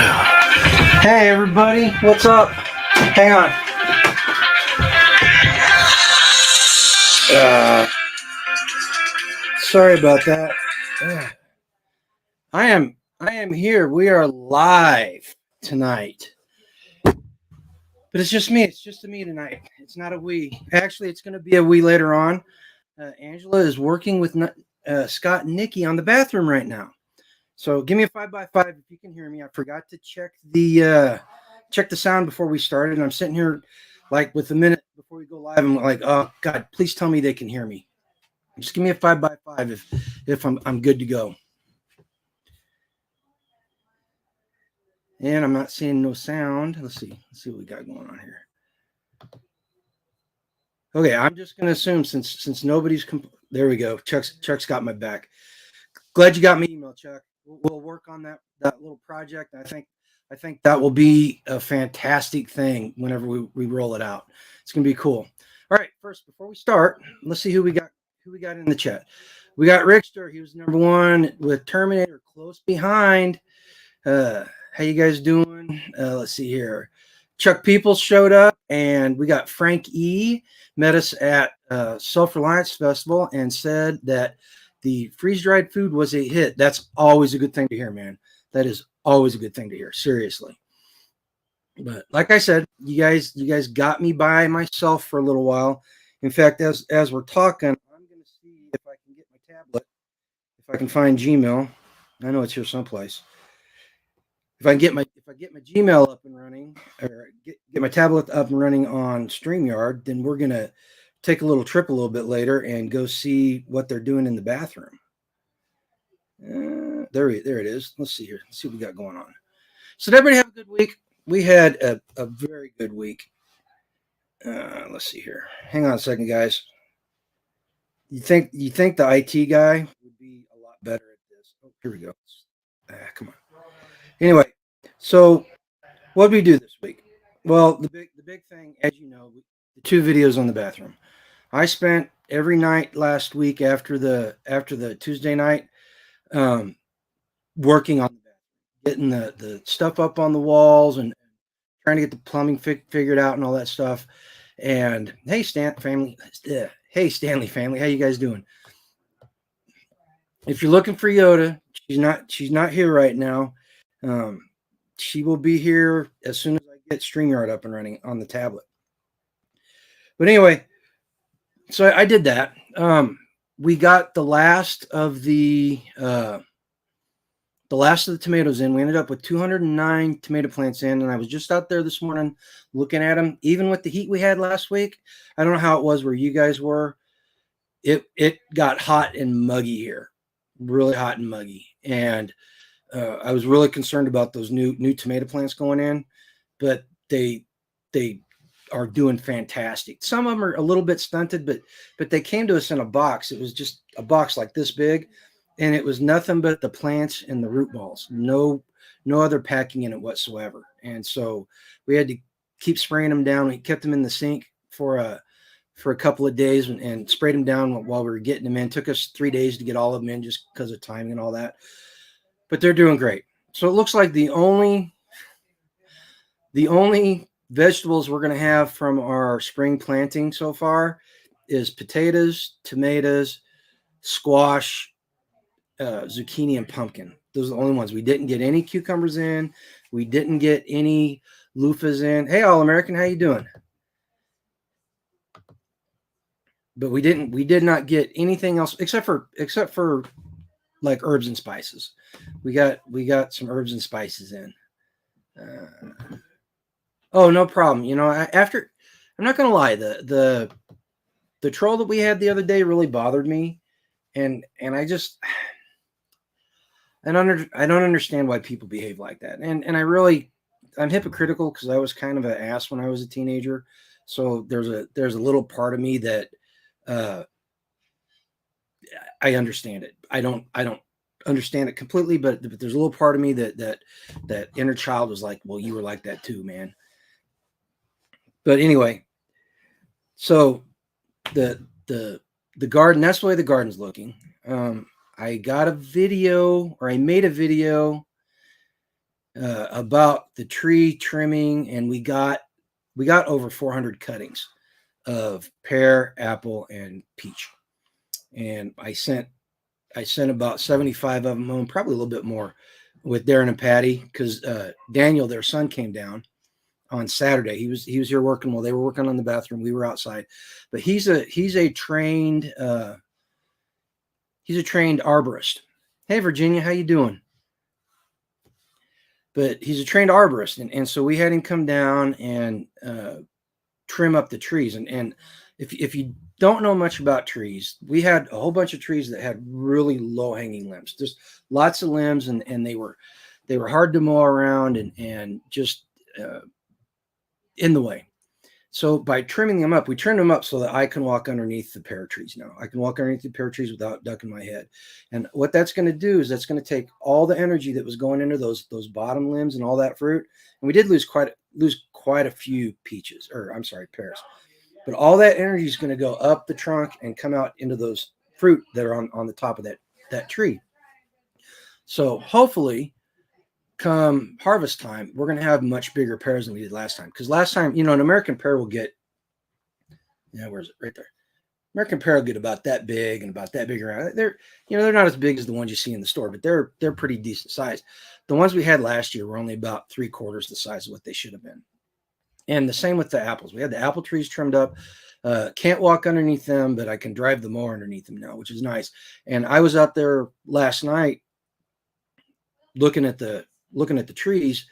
Hey everybody, what's up? Hang on. Sorry about that. I am here. We are live tonight. But it's just me. It's just a me tonight. It's not a we. Actually, it's going to be a we later on. Angela is working with Scott and Nikki on the bathroom right now. So give me a 5x5 if you can hear me. I forgot to check the sound before we started. And I'm sitting here like with a minute before we go live. I'm like, oh God, please tell me they can hear me. Just give me a 5x5 if I'm good to go. And I'm not seeing no sound. Let's see what we got going on here. Okay, I'm just gonna assume since nobody's there we go. Chuck's got my back. Glad you got my email, Chuck. We'll work on that little project. I think that will be a fantastic thing whenever we roll it out. It's gonna be cool. All right, first before we start, let's see who we got in the chat. We got Rickster. He was number one with Terminator, close behind. How you guys doing? Let's see here. Chuck Peoples showed up, and we got Frank E. met us at Self-Reliance Festival and said that the freeze-dried food was a hit. That's always a good thing to hear, man. That is always a good thing to hear, seriously. But like I said, you guys got me by myself for a little while. In fact, as we're talking, I'm going to see if I can get my tablet, if I can find Gmail. I know it's here someplace. If I get my Gmail up and running, or get my tablet up and running on StreamYard, then we're going to take a little trip a little bit later and go see what they're doing in the bathroom. There it is. Let's see here. Let's see what we got going on. So did everybody have a good week? We had a very good week. Let's see here. Hang on a second, guys. You think the IT guy would be a lot better at this? Oh, here we go. Come on. Anyway, so what did we do this week? Well, the big thing, as you know, the 2 videos on the bathroom. I spent every night last week after the Tuesday night working on the bathroom, getting the stuff up on the walls and trying to get the plumbing figured out and all that stuff. And hey, Stanley family, how you guys doing? If you're looking for Yoda, she's not here right now. She will be here as soon as I get StreamYard up and running on the tablet. But anyway, so I did that. We got the last of the tomatoes in. We ended up with 209 tomato plants in, and I was just out there this morning looking at them. Even with the heat we had last week, I don't know how it was where you guys were. It got hot and muggy here, really hot and muggy, and I was really concerned about those new tomato plants going in, but they are doing fantastic. Some of them are a little bit stunted, but they came to us in a box. It was just a box like this big, and it was nothing but the plants and the root balls. No other packing in it whatsoever. And so we had to keep spraying them down. We kept them in the sink for a couple of days and sprayed them down while we were getting them in. It took us 3 days to get all of them in just because of timing and all that. But they're doing great. So it looks like the only vegetables we're going to have from our spring planting so far is potatoes, tomatoes, squash, zucchini, and pumpkin. Those are the only ones. We didn't get any cucumbers in. We didn't get any loofahs in. Hey, All American, how you doing? But we did not get anything else except for like herbs and spices. We got some herbs and spices in. Oh, no problem. You know, after, I'm not gonna lie, the troll that we had the other day really bothered me, and I don't understand why people behave like that. And I'm hypocritical because I was kind of an ass when I was a teenager. So there's a little part of me that I understand it. I don't understand it completely, but there's a little part of me that inner child was like, well, you were like that too, man. But anyway, so the garden, that's the way the garden's looking. I made a video, about the tree trimming, and we got over 400 cuttings of pear, apple, and peach. And I sent about 75 of them home, probably a little bit more, with Darren and Patty, because Daniel, their son, came down on Saturday. He was here working while they were working on the bathroom. We were outside, but he's a trained arborist. Hey, Virginia, how you doing? But he's a trained arborist, and so we had him come down and trim up the trees. And if you don't know much about trees, we had a whole bunch of trees that had really low hanging limbs, just lots of limbs, and they were hard to mow around and just in the way. So by trimming them up, we trimmed them up so that I can walk underneath the pear trees now. I can walk underneath the pear trees without ducking my head. And what that's going to do is that's going to take all the energy that was going into those bottom limbs and all that fruit. And we did lose quite a few peaches, or I'm sorry, pears. But all that energy is going to go up the trunk and come out into those fruit that are on the top of that tree. So hopefully, come harvest time, we're going to have much bigger pears than we did last time. Because last time, an American pear will get, where is it? Right there. American pear will get about that big and about that big around. They're not as big as the ones you see in the store, but they're pretty decent size. The ones we had last year were only about 3/4 the size of what they should have been. And the same with the apples. We had the apple trees trimmed up. Can't walk underneath them, but I can drive the mower underneath them now, which is nice. And I was out there last night looking at the trees,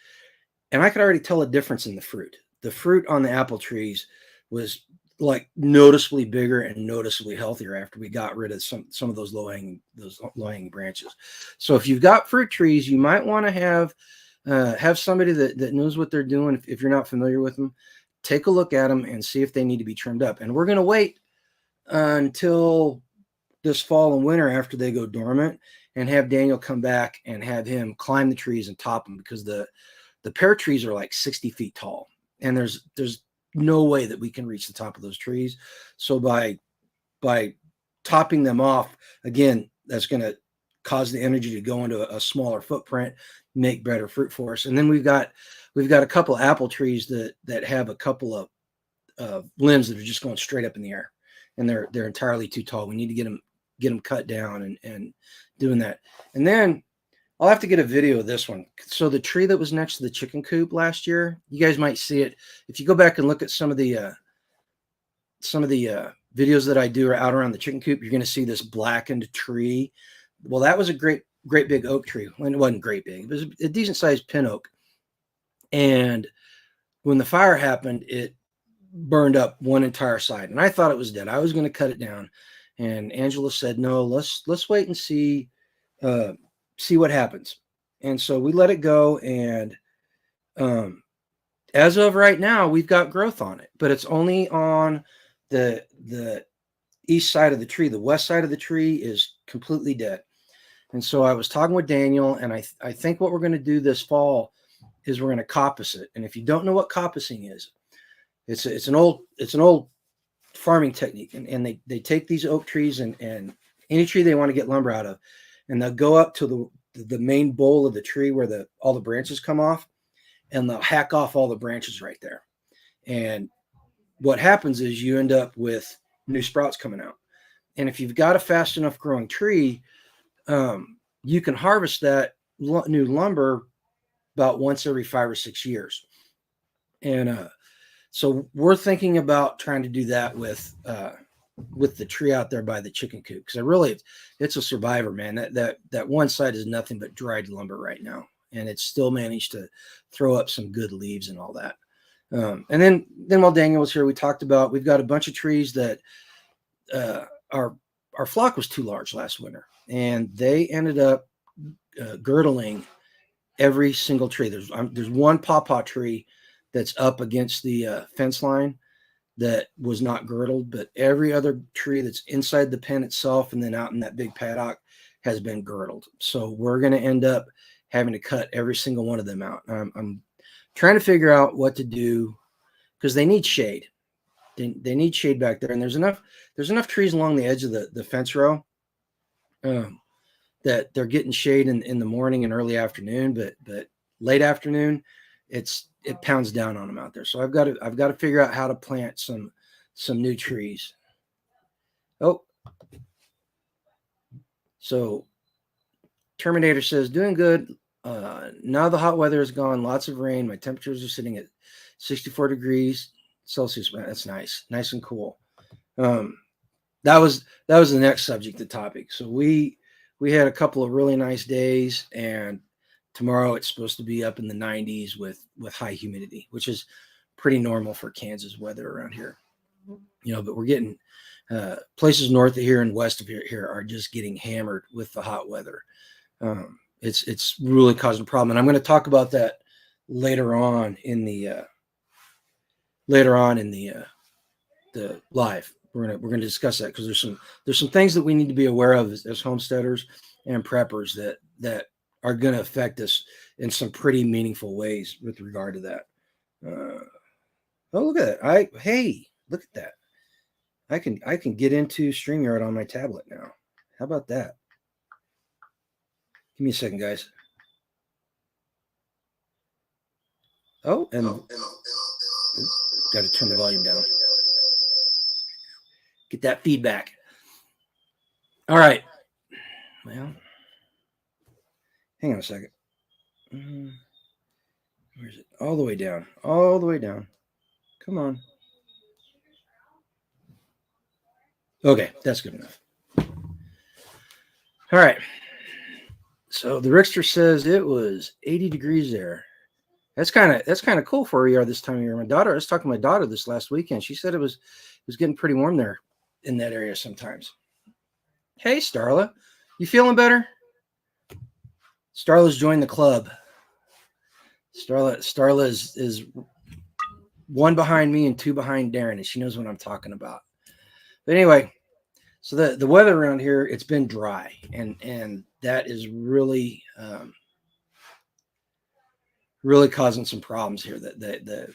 and I could already tell a difference in the fruit. The fruit on the apple trees was like noticeably bigger and noticeably healthier after we got rid of some of those low hanging branches. So if you've got fruit trees, you might want to have somebody that knows what they're doing. If you're not familiar with them, take a look at them and see if they need to be trimmed up. And we're going to wait until this fall and winter after they go dormant, and have Daniel come back and have him climb the trees and top them, because the pear trees are like 60 feet tall, and there's no way that we can reach the top of those trees. So by topping them off, again, that's going to cause the energy to go into a smaller footprint, make better fruit for us. And then we've got a couple of apple trees that have a couple of limbs that are just going straight up in the air, and they're entirely too tall. We need to get them cut down and doing that. And then I'll have to get a video of this one. So the tree that was next to the chicken coop last year, you guys might see it if you go back and look at some of the videos that I do out around the chicken coop. You're going to see this blackened tree. Well, that was a great big oak tree. When it wasn't great big, it was a decent sized pin oak. And when the fire happened, it burned up one entire side, and I thought it was dead. I was going to cut it down, and Angela said, "No, let's wait and see what happens." And so we let it go, and as of right now, we've got growth on it, but it's only on the east side of the tree. The west side of the tree is completely dead. And so I was talking with Daniel, and I think what we're going to do this fall is we're going to coppice it. And if you don't know what coppicing is, it's an old farming technique, and they take these oak trees and any tree they want to get lumber out of, and they'll go up to the main bowl of the tree where all the branches come off, and they'll hack off all the branches right there. And what happens is you end up with new sprouts coming out. And if you've got a fast enough growing tree, you can harvest that new lumber about once every 5 or 6 years. And so we're thinking about trying to do that with the tree out there by the chicken coop, because it's a survivor, man. That one side is nothing but dried lumber right now, and it's still managed to throw up some good leaves and all that. And then while Daniel was here, we talked about, we've got a bunch of trees that our flock was too large last winter, and they ended up girdling every single tree. There's one pawpaw tree that's up against the fence line that was not girdled, but every other tree that's inside the pen itself and then out in that big paddock has been girdled. So we're going to end up having to cut every single one of them out. I'm trying to figure out what to do, because they need shade. They need shade back there, and there's enough trees along the edge of the fence row that they're getting shade in the morning and early afternoon, but late afternoon, it pounds down on them out there. So I've got to figure out how to plant some new trees. Oh, so Terminator says, doing good. Now the hot weather is gone. Lots of rain. My temperatures are sitting at 64 degrees Celsius. Man, that's nice and cool. That was the next subject, the topic. So we had a couple of really nice days, and tomorrow it's supposed to be up in the 90s with high humidity, which is pretty normal for Kansas weather around here. But we're getting places north of here and west of here are just getting hammered with the hot weather. It's really causing a problem, and I'm going to talk about that later on in the live. We're going to discuss that because there's some things that we need to be aware of as homesteaders and preppers that are going to affect us in some pretty meaningful ways with regard to that. Oh, look at that! Hey, look at that! I can get into StreamYard on my tablet now. How about that? Give me a second, guys. Oh, and got to turn the volume down. Get that feedback. All right. Well, hang on a second. Where is it? All the way down. All the way down. Come on. Okay, that's good enough. All right. So the Rickster says it was 80 degrees there. That's kind of cool for where we are this time of year. I was talking to my daughter this last weekend. She said it was getting pretty warm there in that area sometimes. Hey, Starla, you feeling better? Starla's joined the club. Starla is one behind me and two behind Darren, and she knows what I'm talking about. But anyway, so the weather around here, it's been dry, and that is really really causing some problems here. The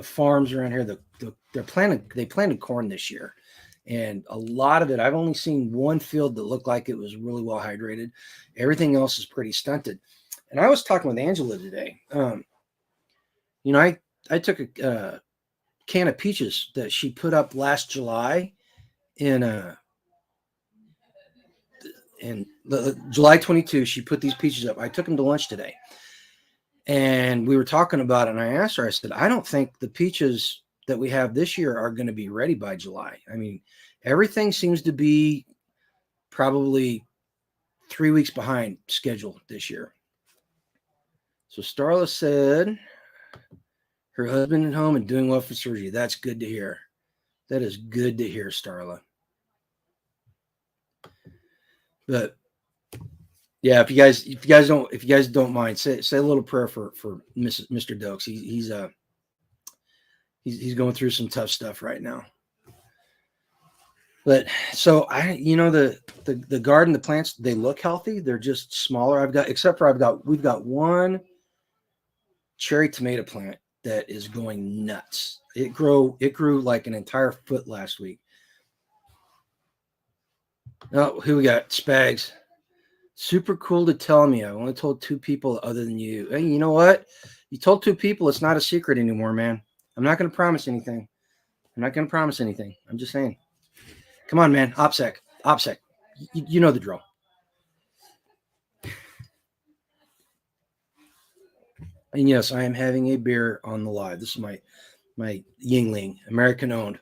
farms around here, they planted corn this year, and a lot of it, I've only seen one field that looked like it was really well hydrated. Everything else is pretty stunted. And I was talking with Angela today. I took a can of peaches that she put up last July in July 22. She put these peaches up. I took them to lunch today. And we were talking about it, and I asked her, I said, I don't think the peaches that we have this year are going to be ready by July. I mean, everything seems to be probably 3 weeks behind schedule this year. So Starla said her husband at home and doing well for surgery. That's good to hear. That is good to hear, Starla. But yeah, if you guys don't mind, say a little prayer for Mr. Dokes. He's going through some tough stuff right now. But so the garden, the plants, they look healthy. They're just smaller. We've got one cherry tomato plant that is going nuts. It grew like an entire foot last week. Oh, who we got? Spags. Super cool to tell me. I've only told 2 people other than you. Hey, you know what? You told 2 people. It's not a secret anymore, man. I'm not going to promise anything. I'm just saying. Come on, man. OPSEC. You know the drill. And yes, I am having a beer on the live. This is my Yingling, American owned.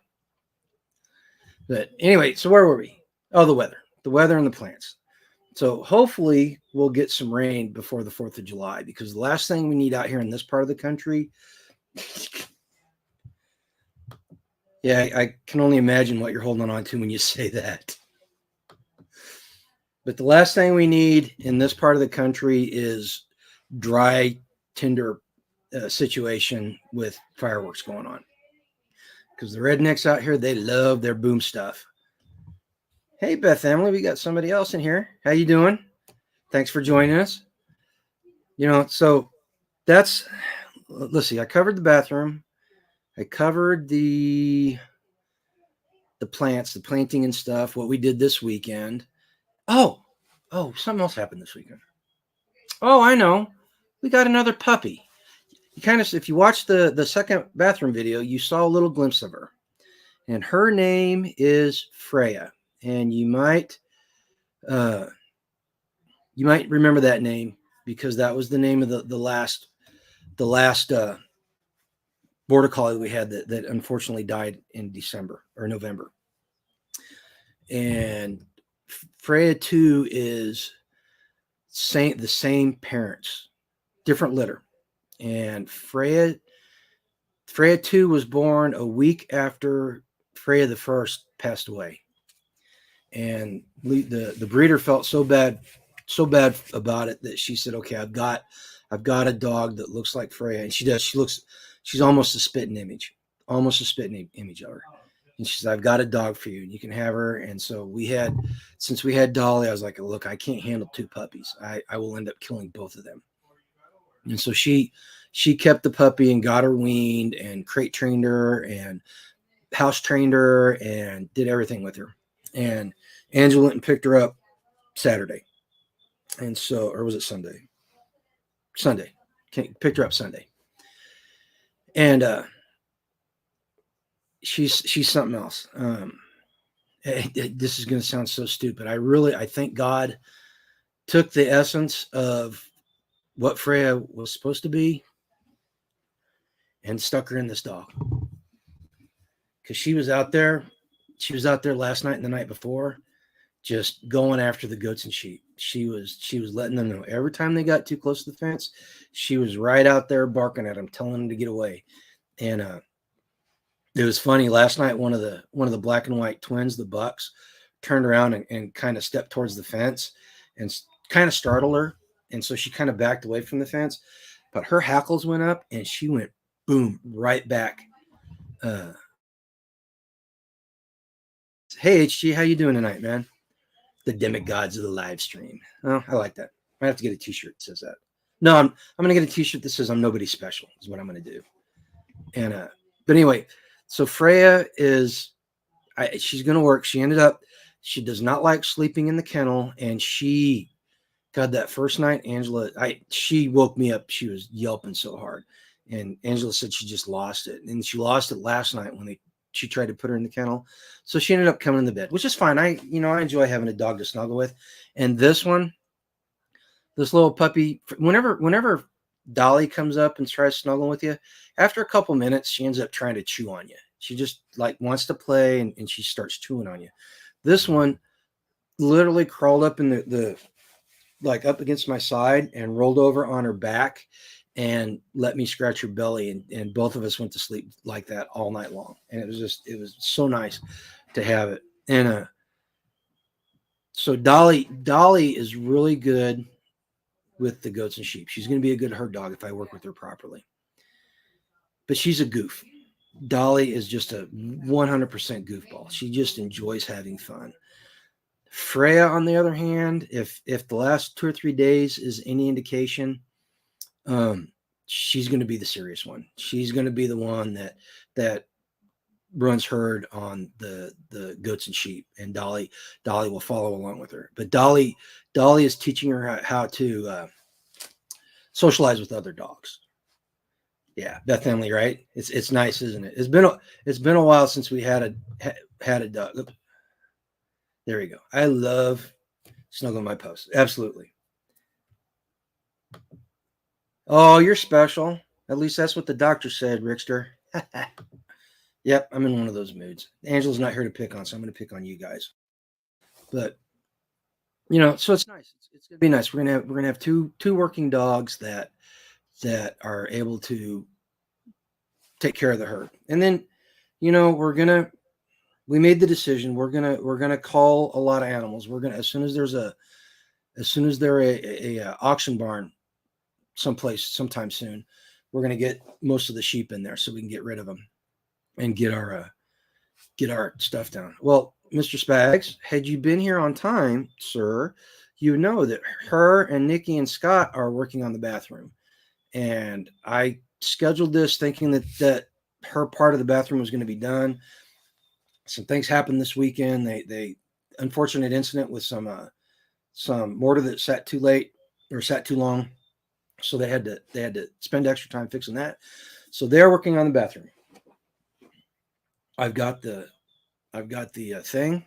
But anyway, so where were we? Oh, the weather and the plants. So hopefully we'll get some rain before the 4th of July, because the last thing we need out here in this part of the country. Yeah, I can only imagine what you're holding on to when you say that. But the last thing we need in this part of the country is dry, tinder situation with fireworks going on. Because the rednecks out here, they love their boom stuff. Hey, Beth Emily, we got somebody else in here. How you doing? Thanks for joining us. So let's see. I covered the bathroom. I covered the plants, the planting and stuff, what we did this weekend. Oh, something else happened this weekend. Oh, I know. we got another puppy. You kind of, if you watch the second bathroom video, you saw a little glimpse of her, and her name is Freya, and uh, you might remember that name because that was the name of the last border collie we had that unfortunately died in December or November. And Freya 2 is the same parents, different litter. And Freya 2 was born a week after Freya the first passed away. And the breeder felt so bad about it that she said, okay, I've got a dog that looks like Freya. And she's almost a spitting image of her. And she said, I've got a dog for you and you can have her. And so since we had Dolly, I was like, look, I can't handle 2 puppies. I will end up killing both of them. And so she kept the puppy and got her weaned and crate trained her and house trained her and did everything with her. And Angela went and picked her up Saturday. And so, or was it Sunday? Sunday. Picked her up Sunday. And she's something else. This is going to sound so stupid. I think God took the essence of what Freya was supposed to be and stuck her in this dog. Because she was out there last night and the night before, just going after the goats and sheep. She was letting them know every time they got too close to the fence, she was right out there barking at them, telling them to get away. And it was funny. Last night, one of the black and white twins, the bucks, turned around and kind of stepped towards the fence and kind of startled her. And so she kind of backed away from the fence, but her hackles went up and she went boom right back. Hey HG, how you doing tonight, man? The demigods of the live stream. Oh, I like that. I have to get a t-shirt that says that. No, I'm gonna get a t-shirt that says I'm nobody special is what I'm gonna do. And but anyway, so Freya is she's gonna work. She does not like sleeping in the kennel, and God, that first night, Angela, she woke me up. She was yelping so hard. And Angela said she just lost it. And she lost it last night when she tried to put her in the kennel. So she ended up coming in the bed, which is fine. I enjoy having a dog to snuggle with. And this little puppy, whenever Dolly comes up and tries snuggling with you, after a couple minutes, she ends up trying to chew on you. She just wants to play and she starts chewing on you. This one literally crawled up in the up against my side and rolled over on her back and let me scratch her belly. And both of us went to sleep like that all night long. And it was so nice to have it. And so Dolly is really good with the goats and sheep. She's going to be a good herd dog if I work with her properly. But she's a goof. Dolly is just a 100% goofball. She just enjoys having fun. Freya, on the other hand, if the last 2 or 3 days is any indication, she's going to be the serious one. She's going to be the one that runs herd on the goats and sheep, and Dolly will follow along with her. But Dolly is teaching her how to socialize with other dogs. Yeah, Beth Emily, right? It's nice, isn't it? It's been a while since we had a dog. There we go. I love snuggling my posts. Absolutely. Oh, you're special. At least that's what the doctor said, Rickster. Yep, I'm in one of those moods. Angela's not here to pick on, so I'm going to pick on you guys. But so it's nice. It's going to be nice. We're going to have two working dogs that are able to take care of the herd. And then, we made the decision. We're gonna call a lot of animals. We're gonna as soon as they're a auction barn someplace sometime soon, we're gonna get most of the sheep in there so we can get rid of them and get our stuff down. Well, Mr. Spags, had you been here on time, sir, you know that her and Nikki and Scott are working on the bathroom, and I scheduled this thinking that her part of the bathroom was going to be done. Some things happened this weekend. They unfortunate incident with some mortar that sat too late or sat too long, So they had to spend extra time fixing that. So they're working on the bathroom. I've got the thing,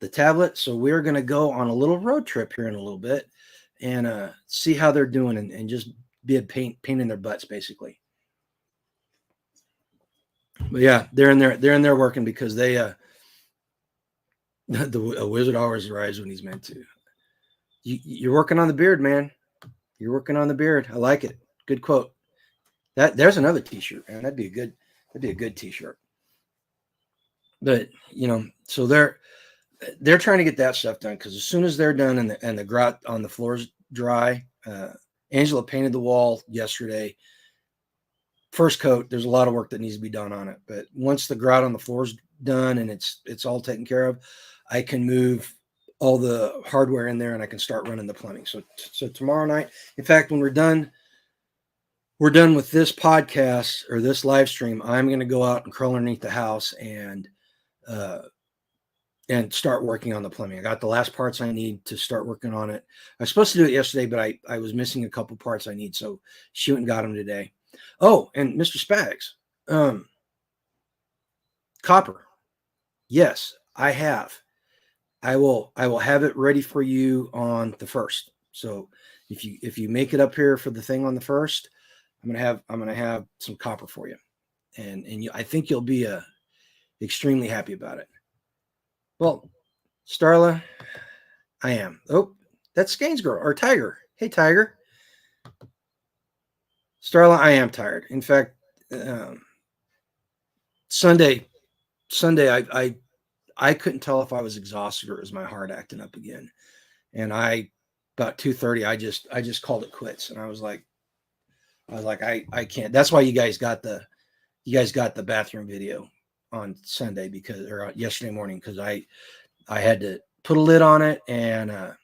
the tablet. So we're going to go on a little road trip here in a little bit and see how they're doing and just be a pain in their butts, basically. But yeah, they're in there working because they a wizard always arrives when he's meant to. You're working on the beard, man. You're working on the beard. I like it. Good quote. There's another t-shirt, man. That'd be a good t-shirt. But so they're trying to get that stuff done because as soon as they're done and the grout on the floors dry, Angela painted the wall yesterday. First coat, there's a lot of work that needs to be done on it. But once the grout on the floor's done and it's all taken care of, I can move all the hardware in there and I can start running the plumbing. So tomorrow night, in fact, when we're done with this podcast or this live stream, I'm going to go out and crawl underneath the house and start working on the plumbing. I got the last parts I need to start working on it. I was supposed to do it yesterday, but I was missing a couple parts I need. So she went and got them today. Oh, and Mr. Spags, copper. Yes, I have. I will have it ready for you on the 1st. So if you make it up here for the thing on the 1st, I'm gonna have some copper for you, and I think you'll be extremely happy about it. Well, Starla, I am. Oh, that's Skane's girl or Tiger. Hey, Tiger. Starla, I am tired. In fact, Sunday, I couldn't tell if I was exhausted or was my heart acting up again. And about 2:30, I just called it quits. And I was like, I can't. That's why you guys got the bathroom video on Sunday or yesterday morning, because I had to put a lid on it and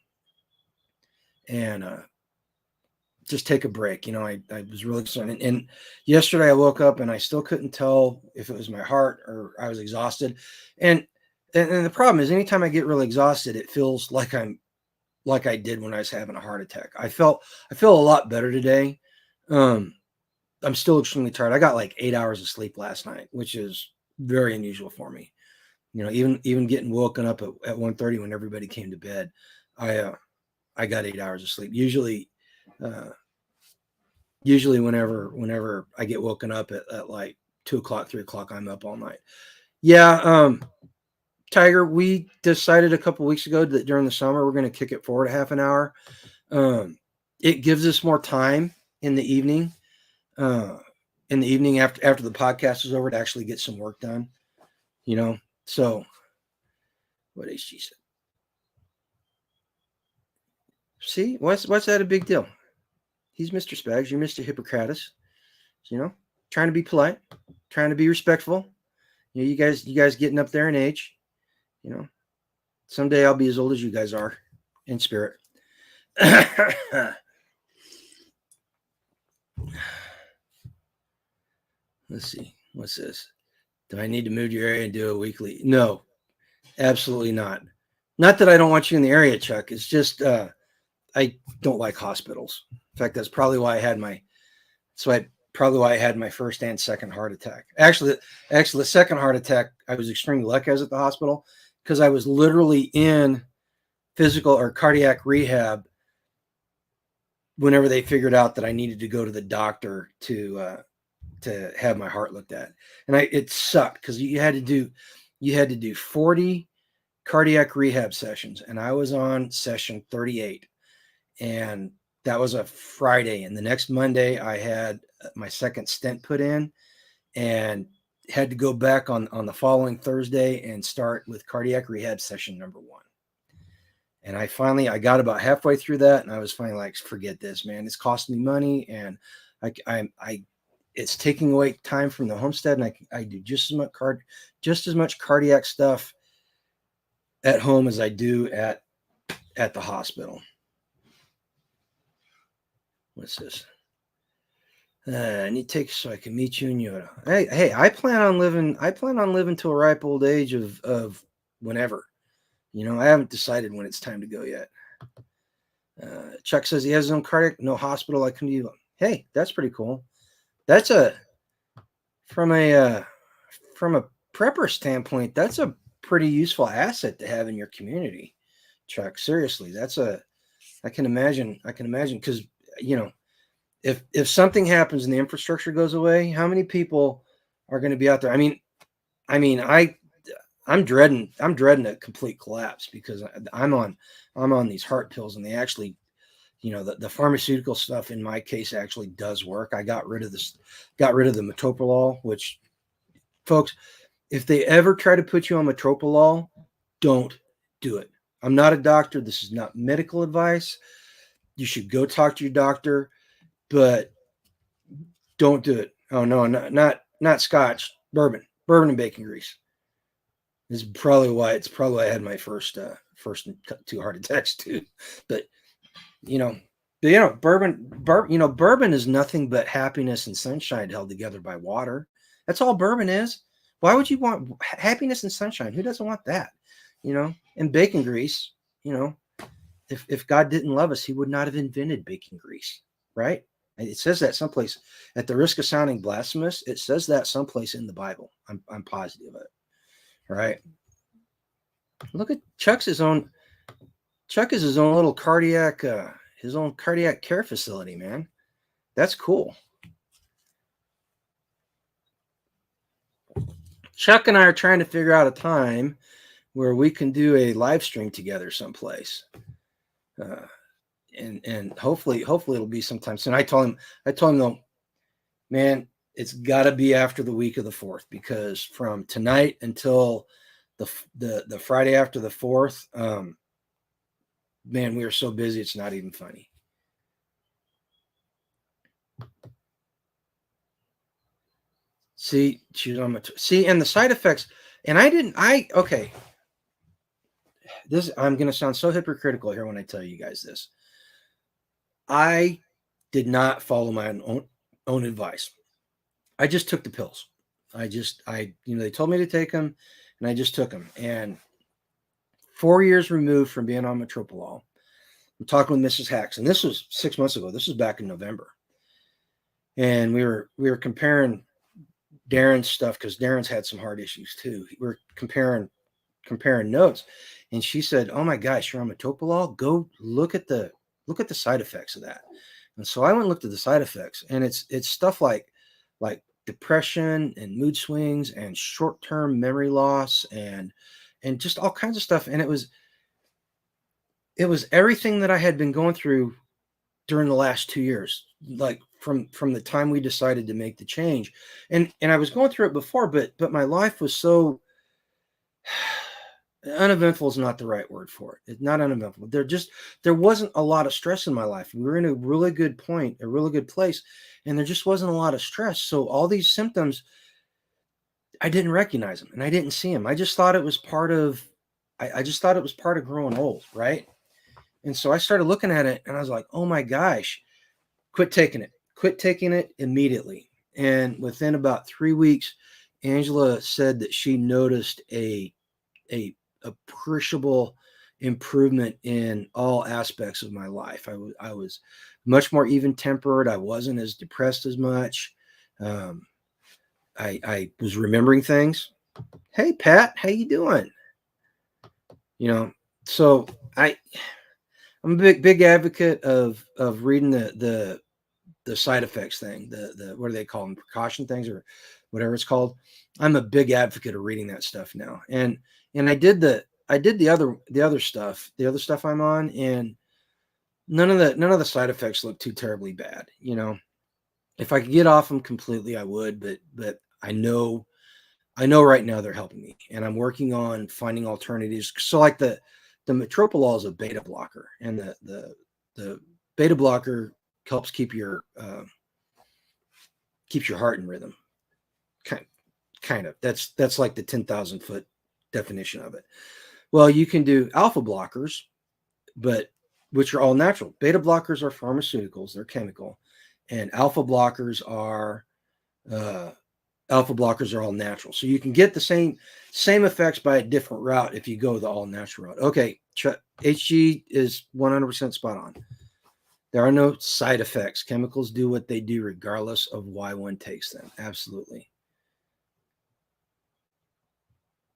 just take a break. I was really concerned. And yesterday I woke up and I still couldn't tell if it was my heart or I was exhausted. And the problem is anytime I get really exhausted, it feels like I did when I was having a heart attack. I feel a lot better today. I'm still extremely tired. I got like 8 hours of sleep last night, which is very unusual for me. Even getting woken up at 1:30 when everybody came to bed, I got 8 hours of sleep. Usually whenever I get woken up at like 2 o'clock, 3 o'clock, I'm up all night. Yeah. Tiger, we decided a couple weeks ago that during the summer, we're going to kick it forward a half an hour. It gives us more time in the evening after the podcast is over to actually get some work done, so what is she said? See, what's that a big deal? He's Mr. Spags. You're Mr. Hippocrates. Trying to be polite, trying to be respectful. You guys getting up there in age. Someday I'll be as old as you guys are in spirit. Let's see. What's this? Do I need to move to your area and do a weekly? No, absolutely not. Not that I don't want you in the area, Chuck. It's just I don't like hospitals. In fact, that's probably why I had my first and second heart attack. Actually, the second heart attack, I was extremely lucky I was at the hospital because I was literally in physical or cardiac rehab whenever they figured out that I needed to go to the doctor to have my heart looked at. And it sucked because you had to do 40 cardiac rehab sessions, and I was on session 38, and that was a Friday. And the next Monday I had my second stent put in and had to go back on the following Thursday and start with cardiac rehab session number 1. And I got about halfway through that, and I was finally like, forget this, man. It's costing me money, and it's taking away time from the homestead, and I do just as much cardiac stuff at home as I do at the hospital. What's this? I need to take so I can meet you in Yoda. Hey, I plan on living to a ripe old age of whenever. I haven't decided when it's time to go yet. Chuck says he has his own cardiac, no hospital. I can do. Hey, that's pretty cool. That's a from a prepper standpoint. That's a pretty useful asset to have in your community, Chuck. Seriously, I can imagine because if something happens and the infrastructure goes away, how many people are going to be out there? I'm dreading a complete collapse because I'm on these heart pills, and they actually, the pharmaceutical stuff in my case actually does work. I got rid of the metoprolol, which, folks, if they ever try to put you on metoprolol, don't do it. I'm not a doctor. This is not medical advice. You should go talk to your doctor, but don't do it. Oh no, not scotch, bourbon and bacon grease. This is probably why I had my first two heart attacks too. But bourbon is nothing but happiness and sunshine held together by water. That's all bourbon is. Why would you want happiness and sunshine? Who doesn't want that? And bacon grease, if God didn't love us, he would not have invented bacon grease, right? It says that someplace, at the risk of sounding blasphemous, it says that someplace in the Bible. I'm positive of it. All right. Look at Chuck is his own little cardiac care facility, man. That's cool. Chuck and I are trying to figure out a time where we can do a live stream together someplace. And hopefully it'll be sometime soon. I told him though, man, it's got to be after the week of the 4th, because from tonight until the Friday after the 4th, man, we are so busy it's not even funny. See, she's on and the side effects, and okay. I'm going to sound so hypocritical here when I tell you guys this. I did not follow my own advice. I just took the pills. They told me to take them, and I just took them. And 4 years removed from being on metoprolol, I'm talking with Mrs. Hacks, and this was 6 months ago. This was back in November, and we were comparing Darren's stuff, because Darren's had some heart issues too. We were comparing notes, and she said, "Oh my gosh, you're on metoprolol. Go look at the side effects of that." And so I went and looked at the side effects, and it's stuff like depression and mood swings and short-term memory loss and just all kinds of stuff. And it was everything that I had been going through during the last 2 years, like from the time we decided to make the change. And I was going through it before, but my life was so uneventful is not the right word for it. It's not uneventful. There wasn't a lot of stress in my life. We were in a really good place, and there just wasn't a lot of stress. So all these symptoms, I didn't recognize them, and I didn't see them. I just thought it was part of growing old, right? And so I started looking at it, and I was like, oh my gosh, quit taking it immediately. And within about 3 weeks, Angela said that she noticed a appreciable improvement in all aspects of my life. I was much more even-tempered. I wasn't as depressed as much. I was remembering things. Hey, Pat, how you doing? So I'm a big advocate of reading the side effects thing, the what do they call them, precaution things, or whatever it's called. I'm a big advocate of reading that stuff now. And I did the other stuff I'm on, and none of the side effects look too terribly bad. If I could get off them completely, I would, but I know right now they're helping me, and I'm working on finding alternatives. So like the metoprolol is a beta blocker, and the beta blocker helps keep your heart in rhythm. Kind of. That's like the 10,000 foot definition of it. Well, you can do alpha blockers, which are all natural. Beta blockers are pharmaceuticals; they're chemical, and alpha blockers are alpha blockers are all natural. So you can get the same effects by a different route if you go the all natural route. Okay, HG is 100% spot on. There are no side effects. Chemicals do what they do regardless of why one takes them. Absolutely.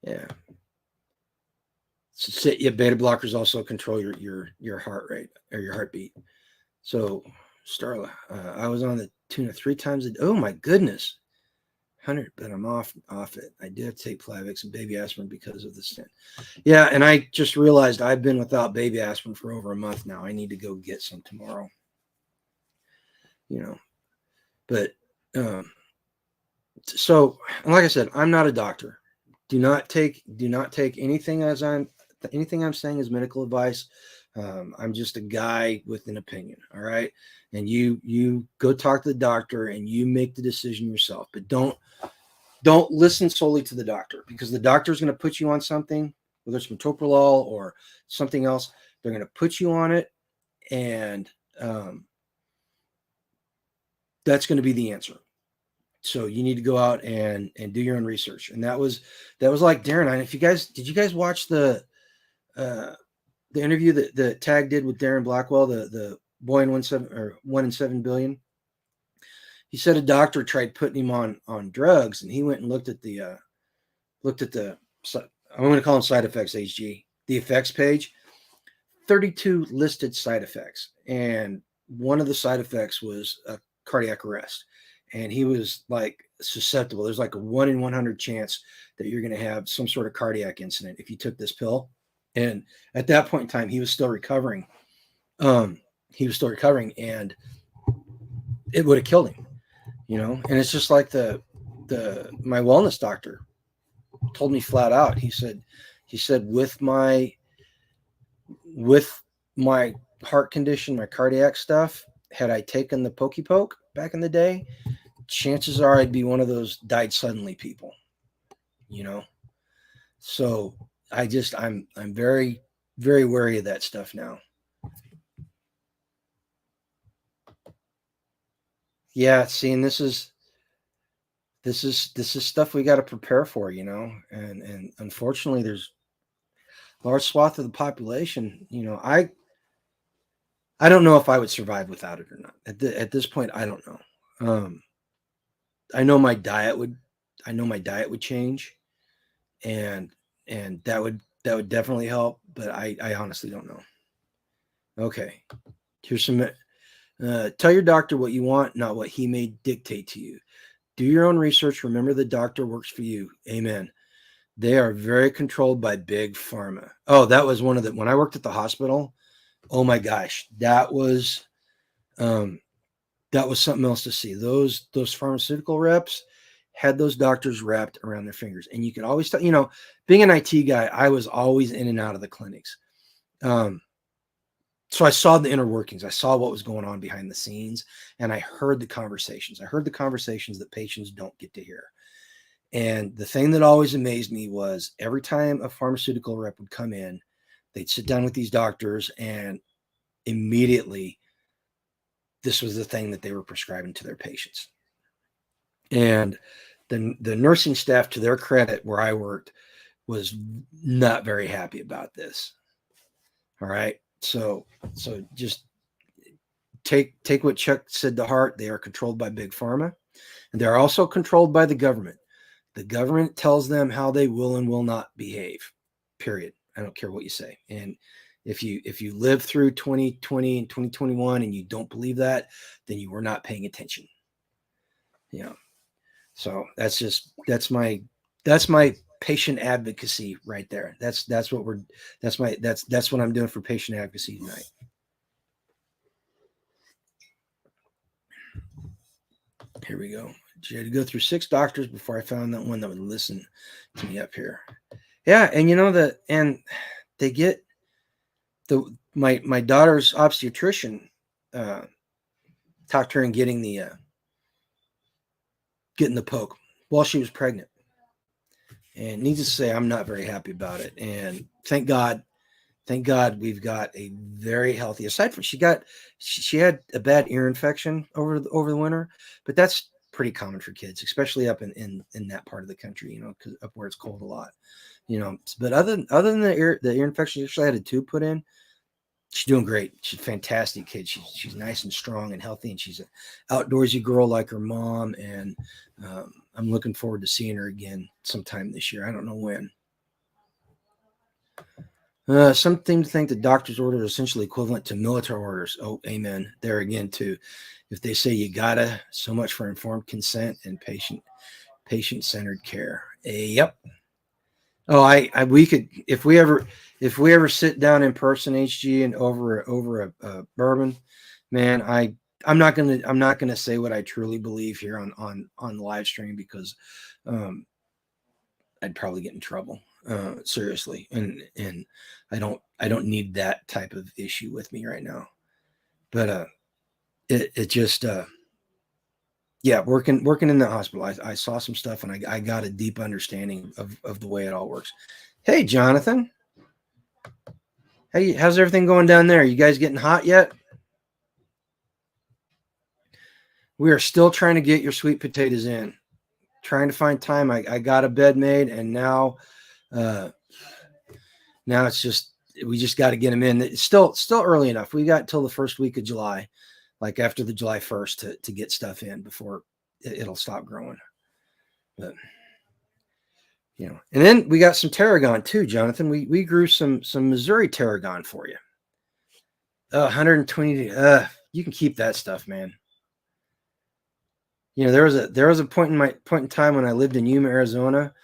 Yeah. So, yeah, beta blockers also control your heart rate or your heartbeat. So, Starla, I was on the tuna 3 times a day. Oh my goodness. 100, but I'm off it. I did take Plavix and baby aspirin because of the stent. Yeah, and I just realized I've been without baby aspirin for over a month now. I need to go get some tomorrow. But so like I said, I'm not a doctor. Do not take anything I'm saying as medical advice. I'm just a guy with an opinion. All right. And you go talk to the doctor and you make the decision yourself, but don't listen solely to the doctor, because the doctor is going to put you on something, whether it's metoprolol or something else. They're going to put you on it, and that's going to be the answer. So you need to go out and do your own research. And that was like Darren. If did you guys watch the interview that Tag did with Darren Blackwell, the boy in 1 in 7 billion? He said a doctor tried putting him on drugs, and he went and looked at the I'm going to call them side effects, HG, the effects page. 32 listed side effects, and one of the side effects was a cardiac arrest, and he was like susceptible. There's like a 1 in 100 chance that you're going to have some sort of cardiac incident if you took this pill. And at that point in time, he was still recovering. And it would have killed him, And it's just like my wellness doctor told me flat out. He said with my heart condition, my cardiac stuff, had I taken the pokey poke back in the day, chances are I'd be one of those died suddenly people, So I'm very, very wary of that stuff now. Yeah, see, and this is stuff we got to prepare for, and unfortunately there's a large swath of the population, I don't know if I would survive without it or not. At this point, I don't know. I know my diet would change, and that would definitely help, but I honestly don't know. Okay, here's some. Tell your doctor what you want, not what he may dictate to you. Do your own research. Remember, the doctor works for you. Amen. They are very controlled by big pharma. Oh, that was one of the, when I worked at the hospital. Oh my gosh, that was something else to see. Those pharmaceutical reps had those doctors wrapped around their fingers, and you could always tell. Being an IT guy, I was always in and out of the clinics. So I saw the inner workings. I saw what was going on behind the scenes, and I heard the conversations. That patients don't get to hear. And the thing that always amazed me was every time a pharmaceutical rep would come in, they'd sit down with these doctors, and immediately this was the thing that they were prescribing to their patients. And the nursing staff, to their credit, where I worked, was not very happy about this. All right. So just take what Chuck said to heart. They are controlled by big pharma, and they're also controlled by the government. The government tells them how they will and will not behave, period. I don't care what you say. And if you live through 2020 and 2021 and you don't believe that, then you were not paying attention. So that's my patient advocacy right there. That's what I'm doing for patient advocacy tonight. Here we go. I had to go through 6 doctors before I found that one that would listen to me up here. Yeah, and and they get my daughter's obstetrician talked her in getting the poke while she was pregnant. And needless to say, I'm not very happy about it. And thank God we've got a very healthy, aside from she had a bad ear infection over the winter, but that's pretty common for kids, especially up in that part of the country, because up where it's cold a lot, But other than the ear infection, she actually had a tube put in. She's doing great. She's a fantastic kid. She's nice and strong and healthy, and she's an outdoorsy girl like her mom. And I'm looking forward to seeing her again sometime this year. I don't know when. Some seem to think that doctor's orders are essentially equivalent to military orders. Oh, amen. There again, too. If they say you gotta, so much for informed consent and patient-centered care. Yep. Oh, we could, if we ever sit down in person, HG, and over a bourbon, man, I'm not gonna say what I truly believe here on the live stream, because I'd probably get in trouble, seriously, and I don't need that type of issue with me right now. But it just yeah, working in the hospital, I saw some stuff, and I got a deep understanding of the way it all works. Hey, Jonathan. Hey, how's everything going down there? You guys getting hot yet? We are still trying to get your sweet potatoes in. Trying to find time. I got a bed made, and now it's just, we just got to get them in. It's still early enough. We got till the first week of July, like after the July 1st, to get stuff in before it'll stop growing. But and then we got some tarragon too, Jonathan. We grew some Missouri tarragon for you. 120. You can keep that stuff, man. There was a point in time when I lived in Yuma, Arizona,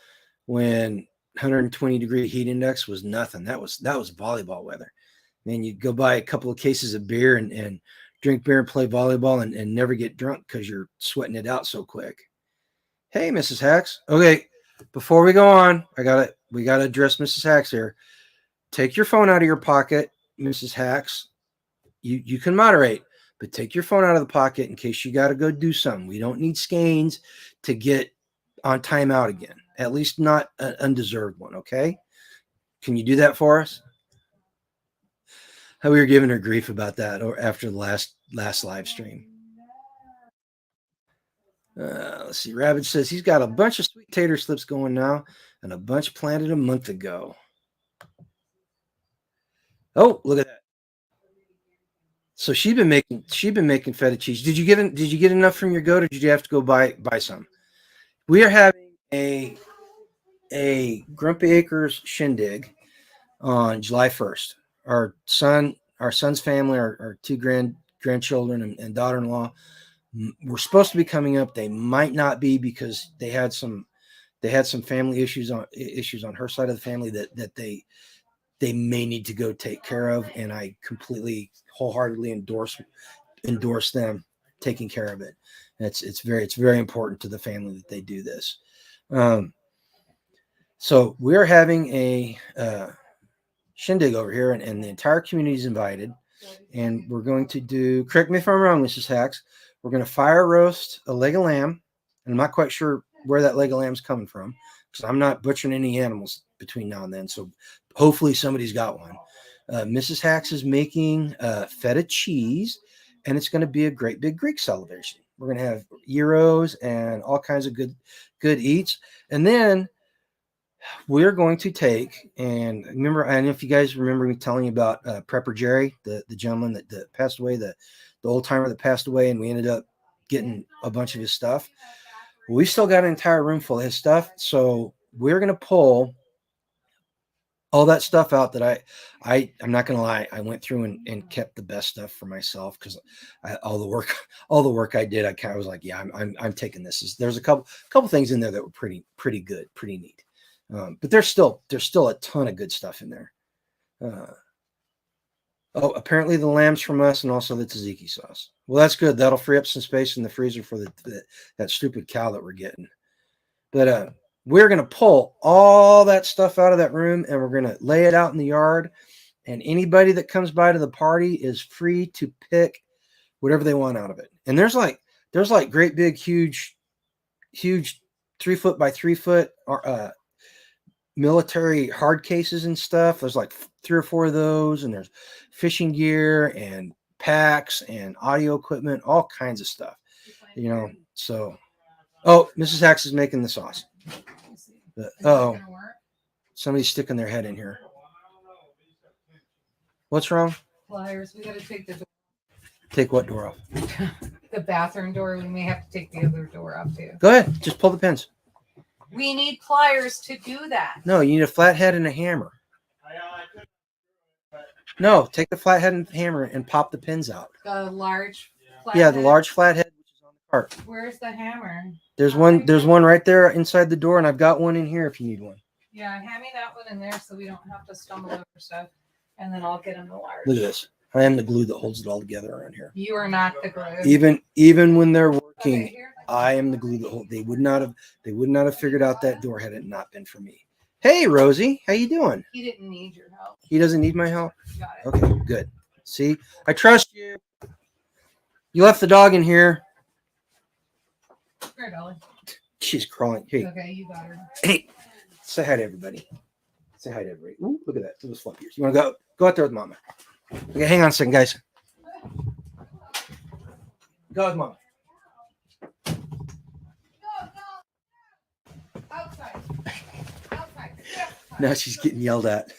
when 120 degree heat index was nothing. That was volleyball weather. Man, you'd go buy a couple of cases of beer and drink beer and play volleyball and never get drunk because you're sweating it out so quick. Hey, Mrs. Hacks. Okay, before we go on, we gotta address Mrs. Hacks here. Take your phone out of your pocket, Mrs. Hacks. You can moderate, but take your phone out of the pocket in case you got to go do something. We don't need skeins to get on timeout again. At least not an undeserved one, okay? Can you do that for us? How we were giving her grief about that or after the last live stream. Let's see. Rabbit says he's got a bunch of sweet tater slips going now and a bunch planted a month ago. Oh, look at that. So she's been making feta cheese. Did you get enough from your goat, or did you have to go buy some? We are having a Grumpy Acres shindig on July 1st. Our son's family, our two grandchildren and daughter-in-law, were supposed to be coming up. They might not be because they had some family issues on her side of the family that they may need to go take care of, and I completely wholeheartedly endorse them taking care of it. It's very important to the family that they do this. So we're having a shindig over here, and the entire community is invited, and we're going to do, correct me if I'm wrong, Mrs. Hacks, we're going to fire roast a leg of lamb, and I'm not quite sure where that leg of lamb's coming from, because I'm not butchering any animals between now and then, so hopefully somebody's got one. Mrs. Hacks is making feta cheese, and it's going to be a great big Greek celebration. We're going to have gyros and all kinds of good eats, and then we're going to take, and remember, I don't know if you guys remember me telling you about Prepper Jerry, the gentleman that passed away, the old timer that passed away, and we ended up getting a bunch of his stuff. We still got an entire room full of his stuff, so we're going to pull all that stuff out that I'm not going to lie, I went through and kept the best stuff for myself, because all the work I did, I kind of was like, yeah, I'm taking this. There's a couple things in there that were pretty good, pretty neat. But there's still a ton of good stuff in there. Apparently the lamb's from us, and also the tzatziki sauce. Well, that's good. That'll free up some space in the freezer for that stupid cow that we're getting. But we're going to pull all that stuff out of that room, and we're going to lay it out in the yard. And anybody that comes by to the party is free to pick whatever they want out of it. And there's like great big, huge 3 foot by 3 foot military hard cases and stuff. There's like 3 or 4 of those, and there's fishing gear and packs and audio equipment, all kinds of stuff, So Oh, Mrs. Hacks is making the sauce. Oh, somebody's sticking their head in here. What's wrong? Pliers. We got to take the door. Take what door off? The bathroom door. We may have to take the other door off too. Go ahead. Just pull the pins. We need pliers to do that. No, you need a flathead and a hammer. No, take the flathead and hammer and pop the pins out. The large flathead? Yeah, the large flathead, which is on the cart. Where's the hammer? There's one right there inside the door, and I've got one in here if you need one. Yeah, hand me that one in there so we don't have to stumble over stuff. And then I'll get him the large. Look at this. I am the glue that holds it all together around here. You are not the glue. Even when they're working, Okay, I am the glue that holds. They would not have figured out that door had it not been for me. Hey, Rosie, how you doing? He didn't need your help. He doesn't need my help? Got it. Okay, good. See, I trust you. You left the dog in here. Here, Dolly. She's crawling. Hey, Okay, you got her. hey, say hi to everybody. Say hi to everybody. Ooh, look at that. Those fluffy ears. You want to go? Go out there with Mama. Okay, hang on a second, guys. Go with Mama. Outside. Now she's getting yelled at.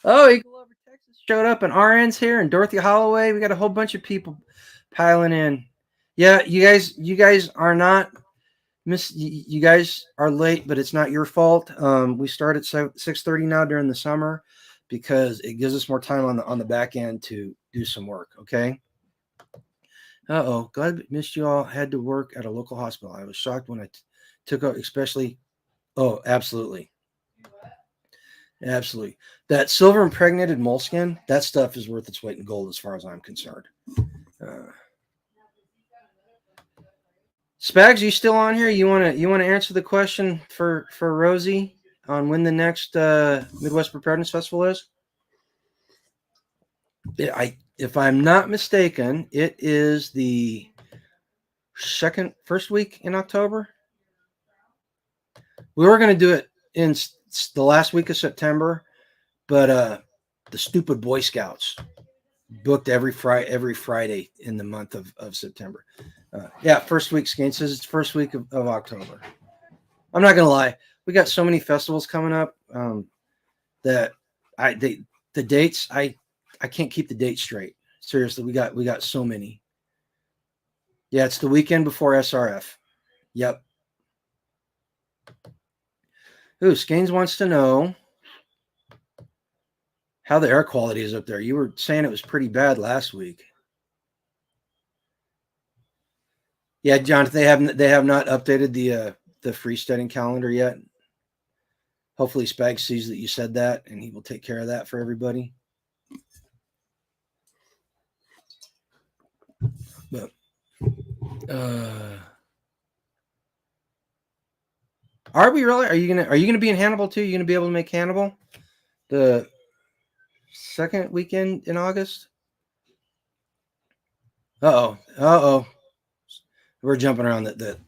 Oh, Eagle Over Texas showed up, and RN's here, and Dorothy Holloway. We got a whole bunch of people piling in. Yeah, you guys are not you guys are late, but it's not your fault. We start at 6:30 now during the summer because it gives us more time on the back end to do some work. Okay. Glad missed you all. Had to work at a local hospital. I was shocked when I took out, especially. Oh, absolutely. Absolutely. That silver impregnated moleskin, that stuff is worth its weight in gold as far as I'm concerned. Spags, you still on here? You want to answer the question for Rosie on when the next Midwest Preparedness Festival is? If I'm not mistaken, it is the first week in October. We were going to do it in the last week of September, but the stupid Boy Scouts booked every Friday in the month of September. First week. Skane says it's first week of October. I'm not gonna lie, we got so many festivals coming up that the dates I can't keep the dates straight. Seriously, we got so many. Yeah, it's the weekend before SRF. Yep. Ooh, Skanes wants to know how the air quality is up there. You were saying it was pretty bad last week. Yeah, Jonathan, they have not updated the freesteading calendar yet. Hopefully Spag sees that you said that and he will take care of that for everybody. But are we really? Are you gonna be in Hannibal too? Are you gonna be able to make Hannibal the second weekend in August? Uh-oh. We're jumping around. The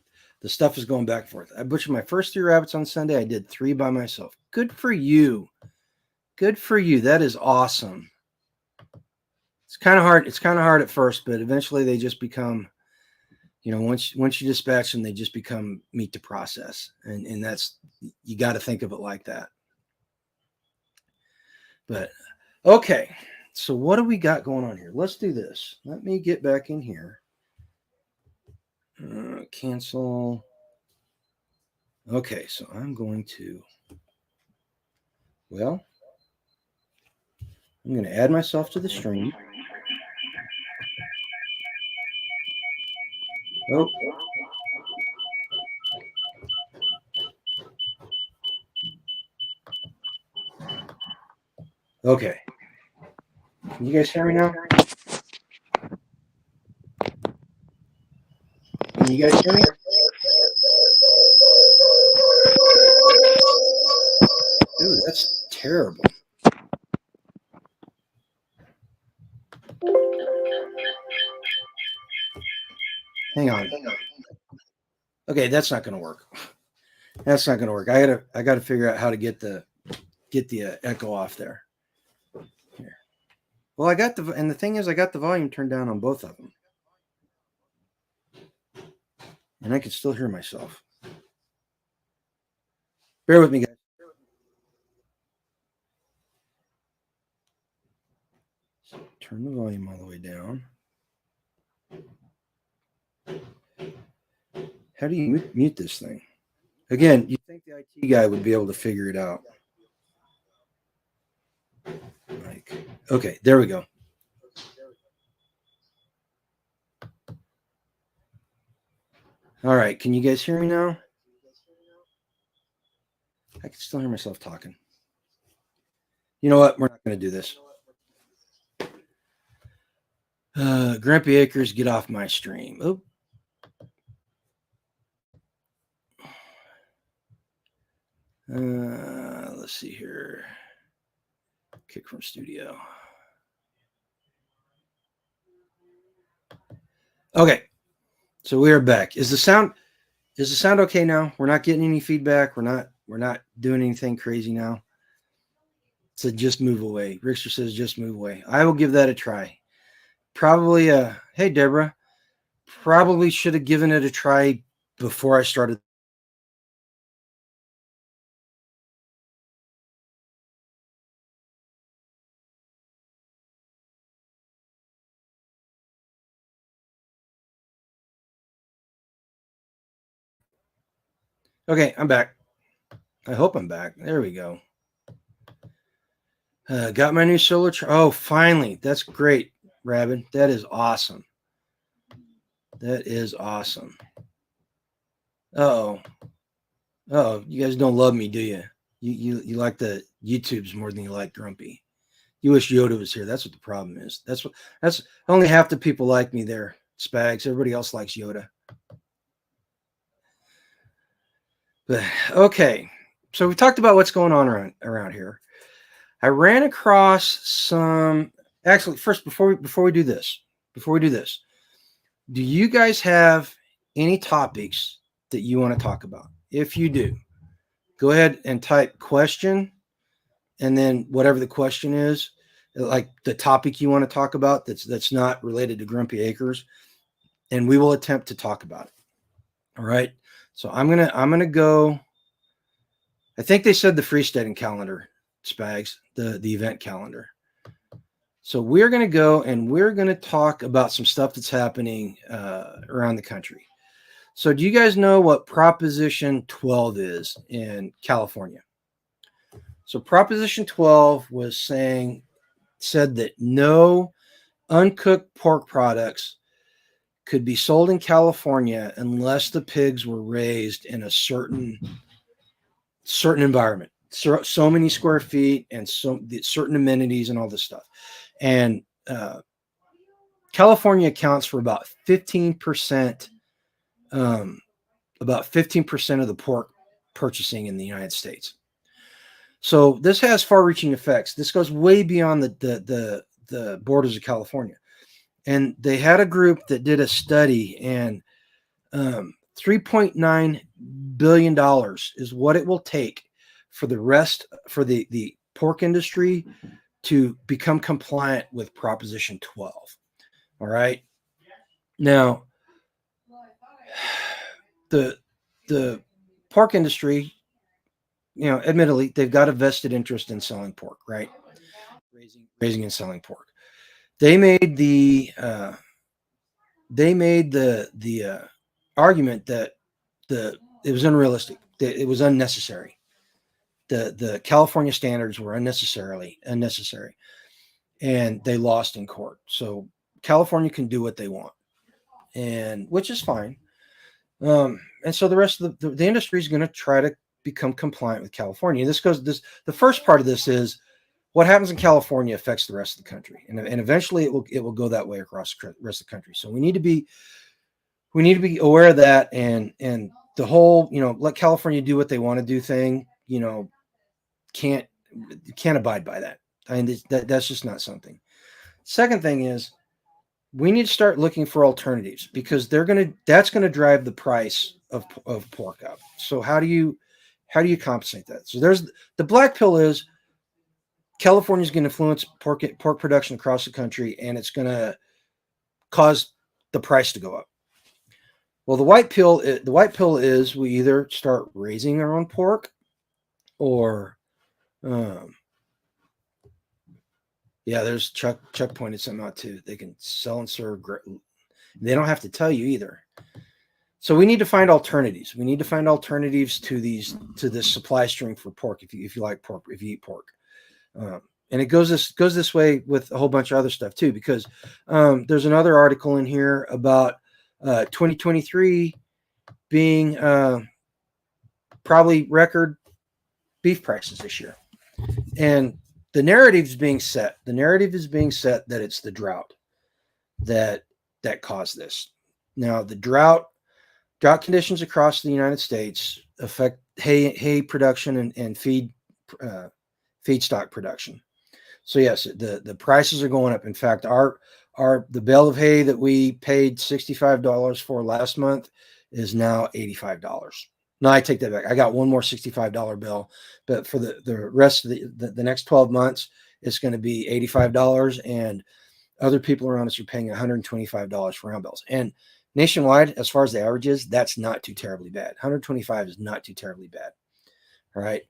stuff is going back and forth. I butchered my first 3 rabbits on Sunday. I did 3 by myself. Good for you. Good for you. That is awesome. It's kind of hard. It's kind of hard at first, but eventually they just become, once you dispatch them, they just become meat to process. And that's, you got to think of it like that. But okay. So what do we got going on here? Let's do this. Let me get back in here. Cancel. Okay, so I'm going to, I'm going to add myself to the stream. Oh. Okay. Can you guys hear me now? Can you guys hear me? Ooh, that's terrible. Hang on. Okay, that's not going to work. That's not going to work. I got to figure out how to get the echo off there. Here. Well, and the thing is, I got the volume turned down on both of them. And I can still hear myself. Bear with me, guys. Turn the volume all the way down. How do you mute this thing? Again, you think the IT guy would be able to figure it out. Like, okay, there we go. All right, can you guys hear me now? I can still hear myself talking. You know what? We're not going to do this. Grumpy Acres, get off my stream. Oh. Let's see here. Kick from studio. Okay, so we are back. Is the sound okay now? We're not getting any feedback. We're not doing anything crazy now. So just move away. Rickster says just move away. I will give that a try. Probably. Hey Deborah. Probably should have given it a try before I started. Okay, I'm back. I hope I'm back. There we go. Got my new solar. Oh, finally. That's great, Rabbit. That is awesome. That is awesome. Oh, you guys don't love me, do you? You like the YouTubes more than you like Grumpy. You wish Yoda was here. That's what the problem is. That's only half the people like me there. Spags. Everybody else likes Yoda. But okay. So we talked about what's going on around here. I ran across some. Actually, first before we do this, do you guys have any topics that you want to talk about? If you do, go ahead and type question, and then whatever the question is, like the topic you want to talk about that's not related to Grumpy Acres, and we will attempt to talk about it. All right. So I'm gonna go. I think they said the freesteading calendar, Spags, the event calendar. So we're going to go and we're going to talk about some stuff that's happening around the country. So do you guys know what Proposition 12 is in California? So Proposition 12 said that no uncooked pork products could be sold in California unless the pigs were raised in a certain environment, so many square feet and certain amenities and all this stuff. And California accounts for about 15%, of the pork purchasing in the United States. So this has far-reaching effects. This goes way beyond the borders of California. And they had a group that did a study, and $3.9 billion is what it will take for the pork industry to become compliant with Proposition 12. All right. Now, the pork industry, admittedly, they've got a vested interest in selling pork, right? Raising and selling pork. They made the argument that it was unrealistic, that it was unnecessary. The California standards were unnecessary, and they lost in court. So California can do what they want, and which is fine. And so the rest of the industry is going to try to become compliant with California. The first part of this is what happens in California affects the rest of the country, and eventually it will go that way across the rest of the country. So we need to be aware of that, and the whole, let California do what they want to do thing, can't abide by that. I mean, that's just not something. Second thing is we need to start looking for alternatives, because that's going to drive the price of pork up. So how do you compensate that? So there's the black pill is California is going to influence pork production across the country, and it's going to cause the price to go up. Well, the white pill is we either start raising our own pork, or yeah, there's Chuck pointed something out too. They can sell and serve. They don't have to tell you either. So we need to find alternatives. We need to find alternatives to this supply stream for pork. If you like pork, if you eat pork, and it goes this way with a whole bunch of other stuff too. Because there's another article in here about 2023 being probably record beef prices this year, and the narrative is being set. The narrative is being set that it's the drought that caused this. Now, the drought conditions across the United States affect hay production and feedstock production. So yes, the prices are going up. In fact, the bale of hay that we paid $65 for last month is now $85. No, I take that back. I got one more $65 bill, but for the rest of the next 12 months, it's going to be $85, and other people around us are paying $125 for round bales. And nationwide, as far as the average is, that's not too terribly bad. 125 is not too terribly bad. All right.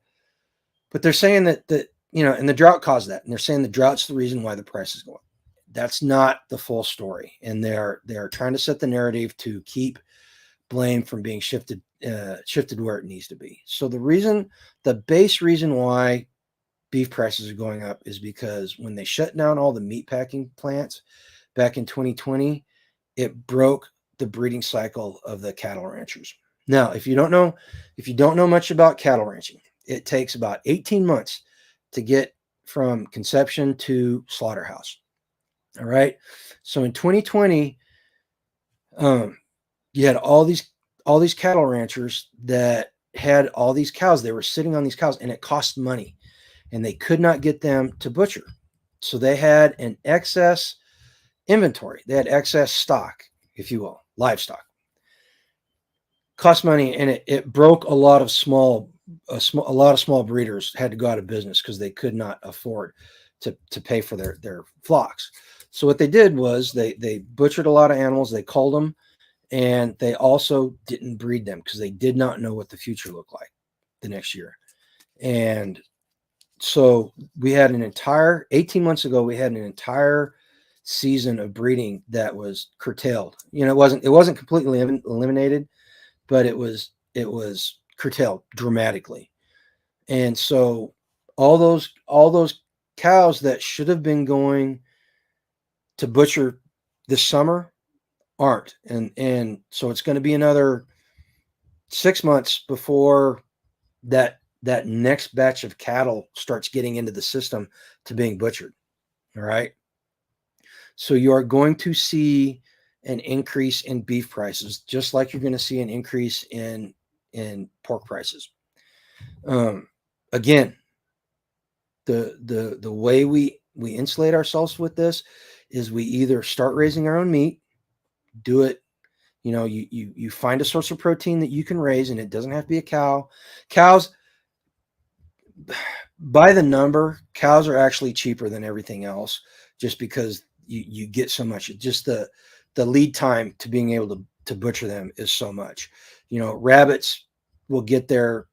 But they're saying that and the drought caused that. And they're saying the drought's the reason why the price is going up. That's not the full story. And they're trying to set the narrative to keep blame from being shifted where it needs to be. So the base reason why beef prices are going up is because when they shut down all the meat packing plants back in 2020, it broke the breeding cycle of the cattle ranchers. Now, if you don't know much about cattle ranching, it takes about 18 months to get from conception to slaughterhouse. All right. So in 2020, you had all these cattle ranchers that had all these cows. They were sitting on these cows, and it cost money, and they could not get them to butcher. So they had an excess inventory. They had excess stock, if you will, livestock. Cost money, and it broke a lot of small breeders had to go out of business because they could not afford to pay for their flocks. So what they did was they butchered a lot of animals. They culled them, and they also didn't breed them because they did not know what the future looked like the next year. And so we had 18 months ago, we had an entire season of breeding that was curtailed. It wasn't completely eliminated, but it was curtailed dramatically. And so all those cows that should have been going to butcher this summer aren't. And so it's going to be another 6 months before that next batch of cattle starts getting into the system to being butchered. All right. So you are going to see an increase in beef prices, just like you're going to see an increase in pork prices. Again, the way we insulate ourselves with this is we either start raising our own meat, do it. You find a source of protein that you can raise, and it doesn't have to be a cow. Cows, by the number, cows are actually cheaper than everything else, just because you get so much. Just the lead time to being able to butcher them is so much. Rabbits will get there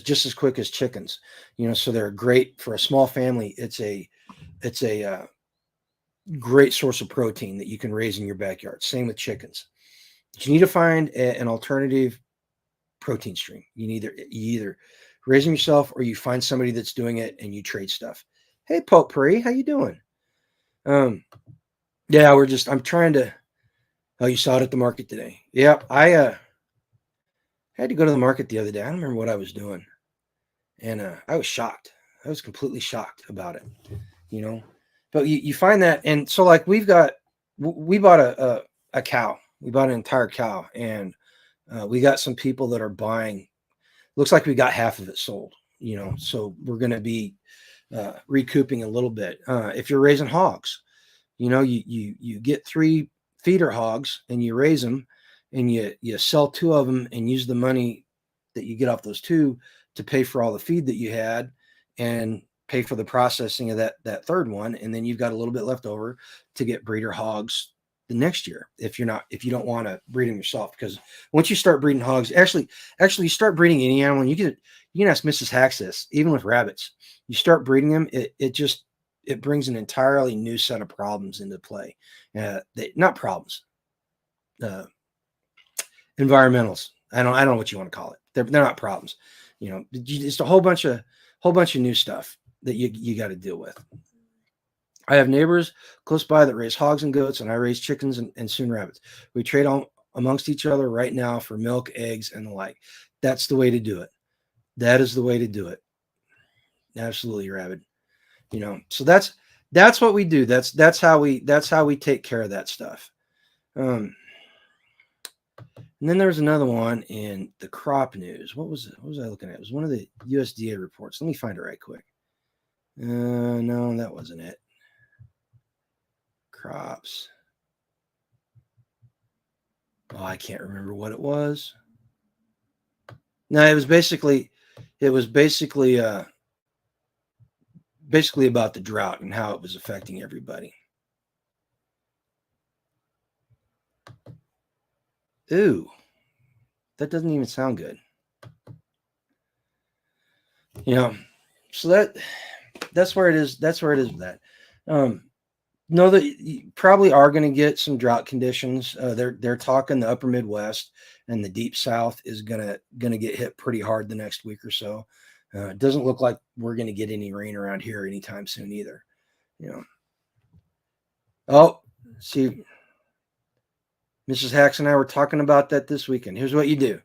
just as quick as chickens. So they're great for a small family. It's a great source of protein that you can raise in your backyard. Same with chickens. But you need to find an alternative protein stream. You either raise them yourself, or you find somebody that's doing it and you trade stuff. Hey, Potpourri, how you doing? Yeah, I'm trying to. Oh, you saw it at the market today. Yeah, I had to go to the market the other day. I don't remember what I was doing, and I was shocked. I was completely shocked about it. But you find that, and so like we bought a cow. We bought an entire cow, and we got some people that are buying. Looks like we got half of it sold. So we're going to be recouping a little bit. If you're raising hogs, you get 3 feeder hogs and you raise them, and you sell 2 of them and use the money that you get off those 2 to pay for all the feed that you had and pay for the processing of that third one. And then you've got a little bit left over to get breeder hogs the next year if you don't want to breed them yourself. Because once you start breeding hogs, actually you start breeding any animal, and you can ask Mrs. Hacks this, even with rabbits, you start breeding them, it brings an entirely new set of problems into play. Not problems, environmentals. I don't know what you want to call it. They're not problems. It's a whole bunch of new stuff that you got to deal with. I have neighbors close by that raise hogs and goats, and I raise chickens and soon rabbits. We trade amongst each other right now for milk, eggs, and the like. That's the way to do it. That is the way to do it. Absolutely, Rabbit. So that's what we do. That's how we take care of that stuff. And then there's another one in the crop news. What was I looking at? It was one of the USDA reports. Let me find it right quick. No, that wasn't it. Crops. Oh, I can't remember what it was. No, it was basically about the drought and how it was affecting everybody. Ooh, that doesn't even sound good. So that's where it is. That's where it is with that. Know that you probably are going to get some drought conditions. They're talking the upper Midwest and the deep South is gonna get hit pretty hard the next week or so. It doesn't look like we're going to get any rain around here anytime soon either. Oh, see, Mrs. Hacks and I were talking about that this weekend. Here's what you do.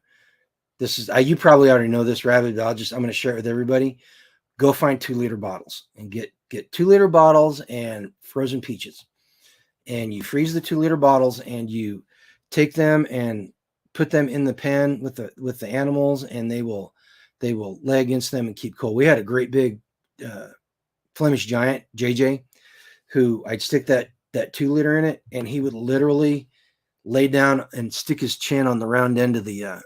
This is you probably already know this, Rabbit. But I'm going to share it with everybody. Go find 2-liter bottles and get 2-liter bottles and frozen peaches, and you freeze the 2-liter bottles and you take them and put them in the pen with the animals, and they will lay against them and keep cool. We had a great big Flemish giant, JJ, who I'd stick that 2-liter in it, and he would literally lay down and stick his chin on the round end of the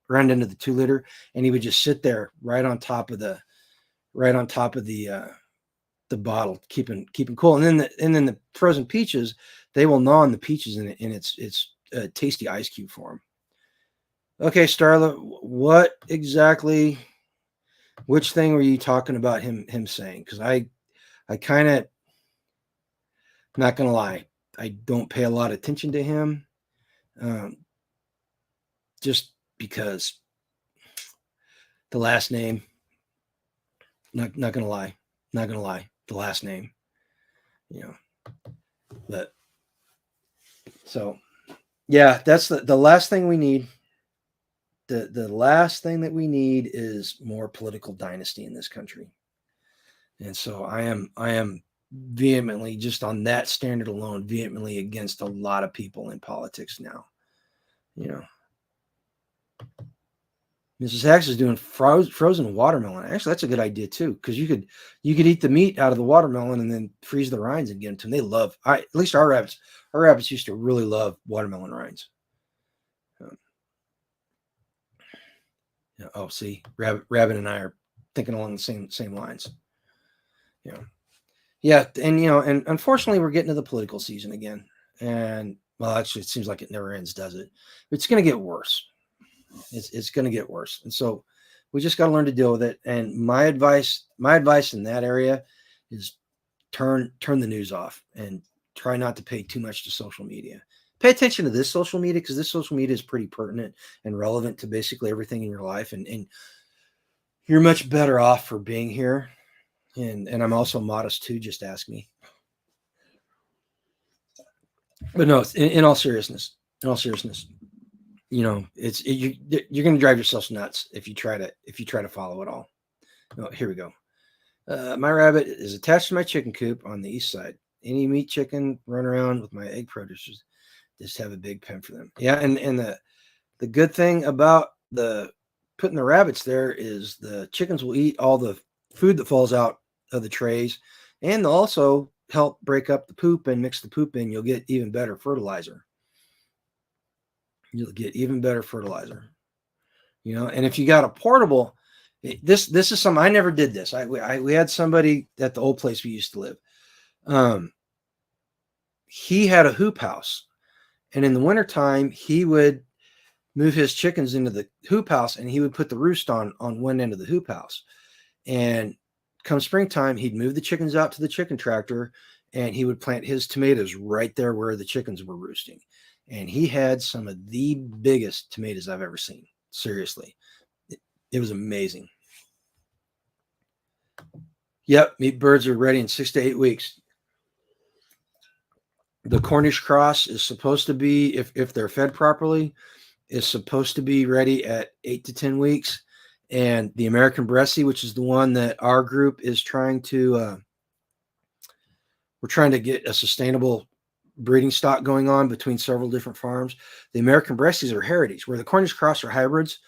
2-liter, and he would just sit there right on top of the bottle, keeping cool. And then the frozen peaches, they will gnaw on the peaches in its tasty ice cube form. Okay, Starla, which thing were you talking about him saying? Because I kind of, not gonna lie, I don't pay a lot of attention to him, just because the last name. Not gonna lie, the last name, but so yeah, that's the last thing we need. The last thing that we need is more political dynasty in this country. And so I am vehemently, just on that standard alone, vehemently against a lot of people in politics now. Mrs. Hacks is doing frozen watermelon. Actually, that's a good idea too, because you could eat the meat out of the watermelon and then freeze the rinds and give them to them. They love. At least our rabbits used to really love watermelon rinds. Oh, see, Rabbit and I are thinking along the same lines. Yeah, and unfortunately, we're getting to the political season again, and well, actually, it seems like it never ends, does it? It's going to get worse. It's going to get worse, and so we just got to learn to deal with it. And my advice in that area is turn the news off and try not to pay too much to social media. Pay attention to this social media, because this social media is pretty pertinent and relevant to basically everything in your life, and you're much better off for being here. And I'm also modest too. Just ask me. But no, in all seriousness, you're going to drive yourself nuts if you try to follow it all. Oh, here we go. My rabbit is attached to my chicken coop on the east side. Any meat chicken run around with my egg producers, just have a big pen for them. Yeah, and the good thing about putting the rabbits there is the chickens will eat all the food that falls out of the trays, and they'll also help break up the poop and mix the poop in. You'll get even better fertilizer. And if you got a portable, this is something I never did this. We had somebody at the old place we used to live. He had a hoop house And in the wintertime, he would move his chickens into the hoop house, and he would put the roost on one end of the hoop house. And come springtime, he'd move the chickens out to the chicken tractor, and he would plant his tomatoes right there where the chickens were roosting. And he had some of the biggest tomatoes I've ever seen. Seriously. It was amazing. Yep, meat birds are ready in 6 to 8 weeks. The Cornish cross is supposed to be, if they're fed properly, is supposed to be ready at 8 to 10 weeks. And the American Bressy, which is the one that our group is trying to, we're trying to get a sustainable breeding stock going on between several different farms. The American Bressies are heritage, where the Cornish cross are hybrids,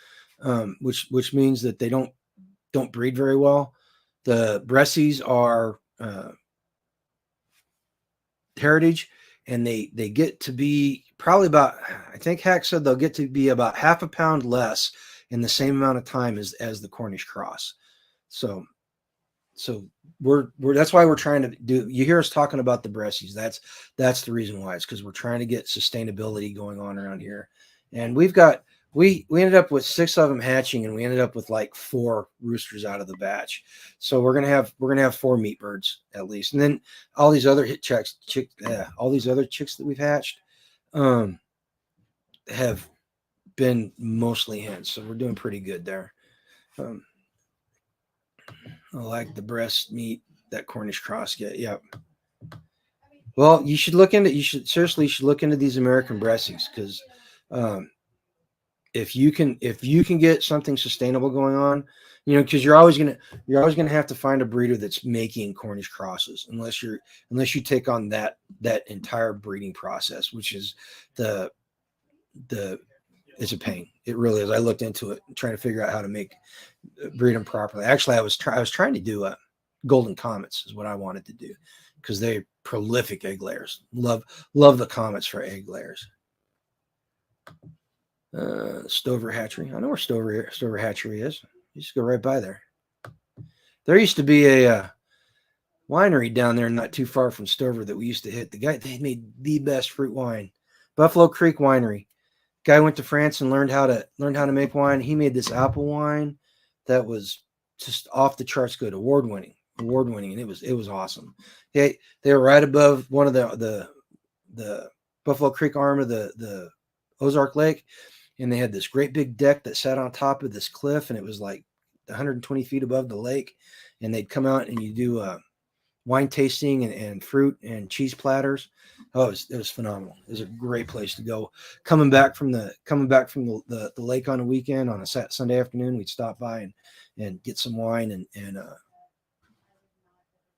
which means that they don't breed very well. The Bressies are heritage, and they get to be probably about, I think Hack said they'll get to be about half a pound less in the same amount of time as the Cornish cross. So we're that's why we're trying to do. You hear us talking about the Bressies. That's the reason why. It's because we're trying to get sustainability going on around here, and we ended up with 6 of them hatching, and we ended up with like 4 roosters out of the batch. So we're gonna have 4 meat birds at least, and then all these other all these other chicks that we've hatched have been mostly hens. So we're doing pretty good there. I like the breast meat that Cornish cross get. Yep. Well, you should look into these American Bressies, because if you can get something sustainable going on, because you're always gonna have to find a breeder that's making Cornish crosses, unless you take on that entire breeding process, which is it's a pain. It really is. I looked into it, trying to figure out how to breed them properly. Actually, I was trying to do golden comets is what I wanted to do, because they're prolific egg layers. Love the comets for egg layers. Stover Hatchery. I know where Stover Hatchery is. You just go right by there. There used to be a winery down there not too far from Stover that we used to hit. They made the best fruit wine. Buffalo Creek Winery. Guy went to France and learned how to make wine. He made this apple wine that was just off the charts good, award winning, and it was awesome. They were right above one of the Buffalo Creek arm of the Ozark Lake, and they had this great big deck that sat on top of this cliff, and it was like 120 feet above the lake. And they'd come out and you do wine tasting and fruit and cheese platters. Oh, it was phenomenal. It was a great place to go. Coming back from the lake on a weekend, on a Sunday afternoon, we'd stop by and get some wine and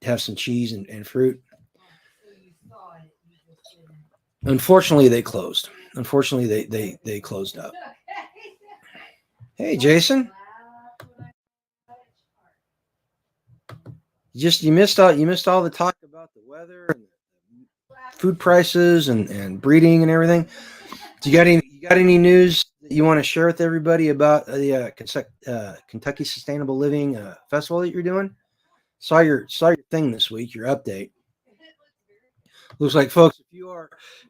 have some cheese and fruit. Unfortunately, they closed. They closed up. Hey, Jason. You missed all the talk about the weather and food prices and breeding and everything. You got any news that you want to share with everybody about the Kentucky Sustainable Living Festival that you're doing? Saw your thing this week, your update. Looks like, folks,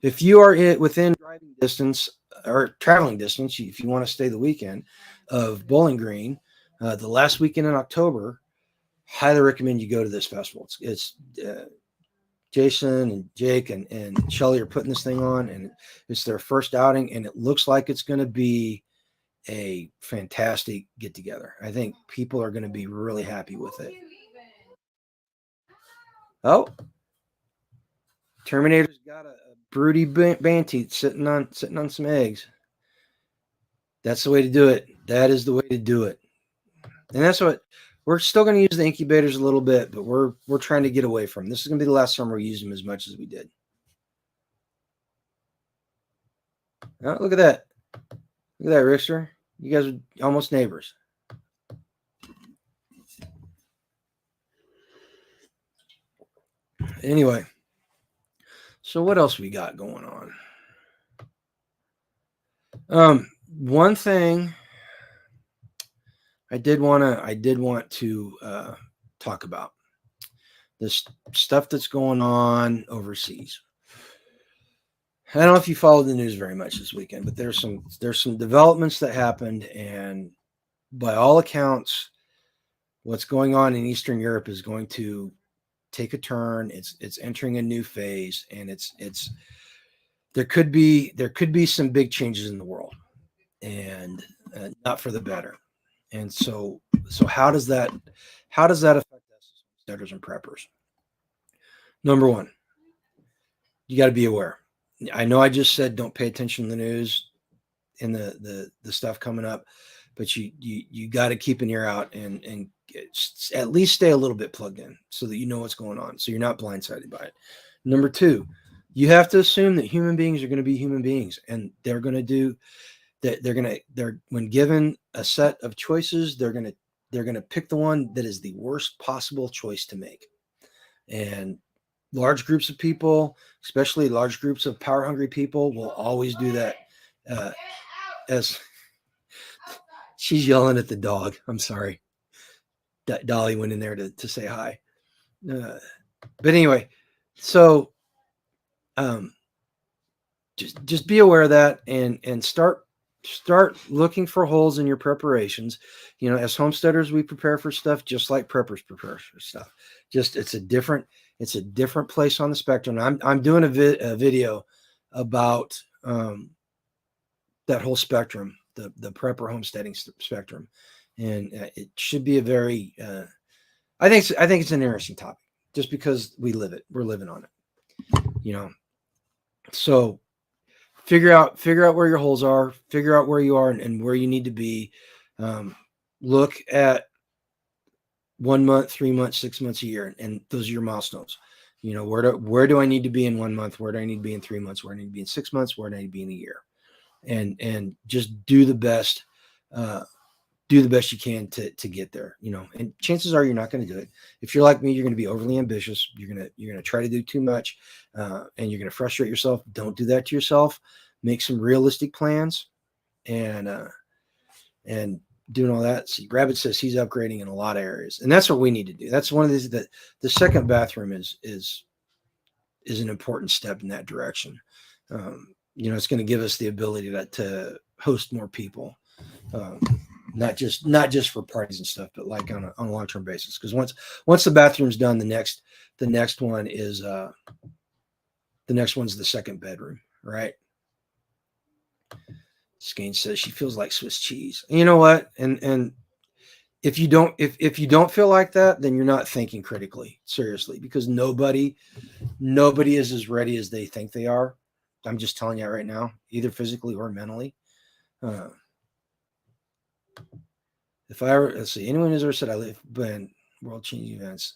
if you are within driving distance or traveling distance, if you want to stay the weekend of Bowling Green, the last weekend in October, highly recommend you go to this festival. It's Jason and Jake and Shelly are putting this thing on, and it's their first outing, and it looks like it's going to be a fantastic get together. I think people are going to be really happy with it. Oh, Terminator's got a broody Banty sitting on some eggs. That's the way to do it. That is the way to do it. And that's what we're still going to use the incubators a little bit, but we're trying to get away from them. This is going to be the last summer we use them as much as we did. Oh, look at that. Look at that, Rickster. You guys are almost neighbors. Anyway, so what else we got going on? One thing I did want to talk about this stuff that's going on overseas. I don't know if you followed the news very much this weekend, but there's some developments that happened, and by all accounts, what's going on in Eastern Europe is going to take a turn. It's entering a new phase, and it's there could be some big changes in the world, and not for the better. And so how does that affect us as homesteaders and preppers? Number one, you got to be aware. I know I just said don't pay attention to the news and the stuff coming up, but you got to keep an ear out and at least stay a little bit plugged in so that you know what's going on, so you're not blindsided by it. Number two, you have to assume that human beings are going to be human beings, and they're going to do that. They're when given a set of choices, they're going to pick the one that is the worst possible choice to make. And large groups of people, especially large groups of power hungry people, will always do that. As she's yelling at the dog, I'm sorry. Dolly went in there to say hi. But anyway, so um, just be aware of that, and start looking for holes in your preparations. As homesteaders, we prepare for stuff just like preppers prepare for stuff. Just it's a different place on the spectrum. I'm doing a video about that whole spectrum, the prepper homesteading spectrum, and it should be a very I think it's an interesting topic, just because we're living on it. So figure out where your holes are, figure out where you are and where you need to be. Look at 1 month, 3 months, 6 months, a year, and those are your milestones. Where do I need to be in 1 month? Where do I need to be in 3 months? Where do I need to be in 6 months? Where do I need to be in a year? And just do the best you can to get there. And chances are you're not going to do it. If you're like me, you're going to be overly ambitious. You're going to try to do too much, and you're going to frustrate yourself. Don't do that to yourself. Make some realistic plans, and doing all that. See, Rabbit says he's upgrading in a lot of areas, and that's what we need to do. That's one of these, that the second bathroom is an important step in that direction. It's going to give us the ability to host more people. Not just for parties and stuff, but like on a long-term basis. Because once the bathroom's done, the next one is the next one's the second bedroom, right? Skane says she feels like Swiss cheese. You know what? And if you don't feel like that, then you're not thinking critically, seriously, because nobody is as ready as they think they are. I'm just telling you right now, either physically or mentally. Let's see, anyone who's ever said I live in world changing events,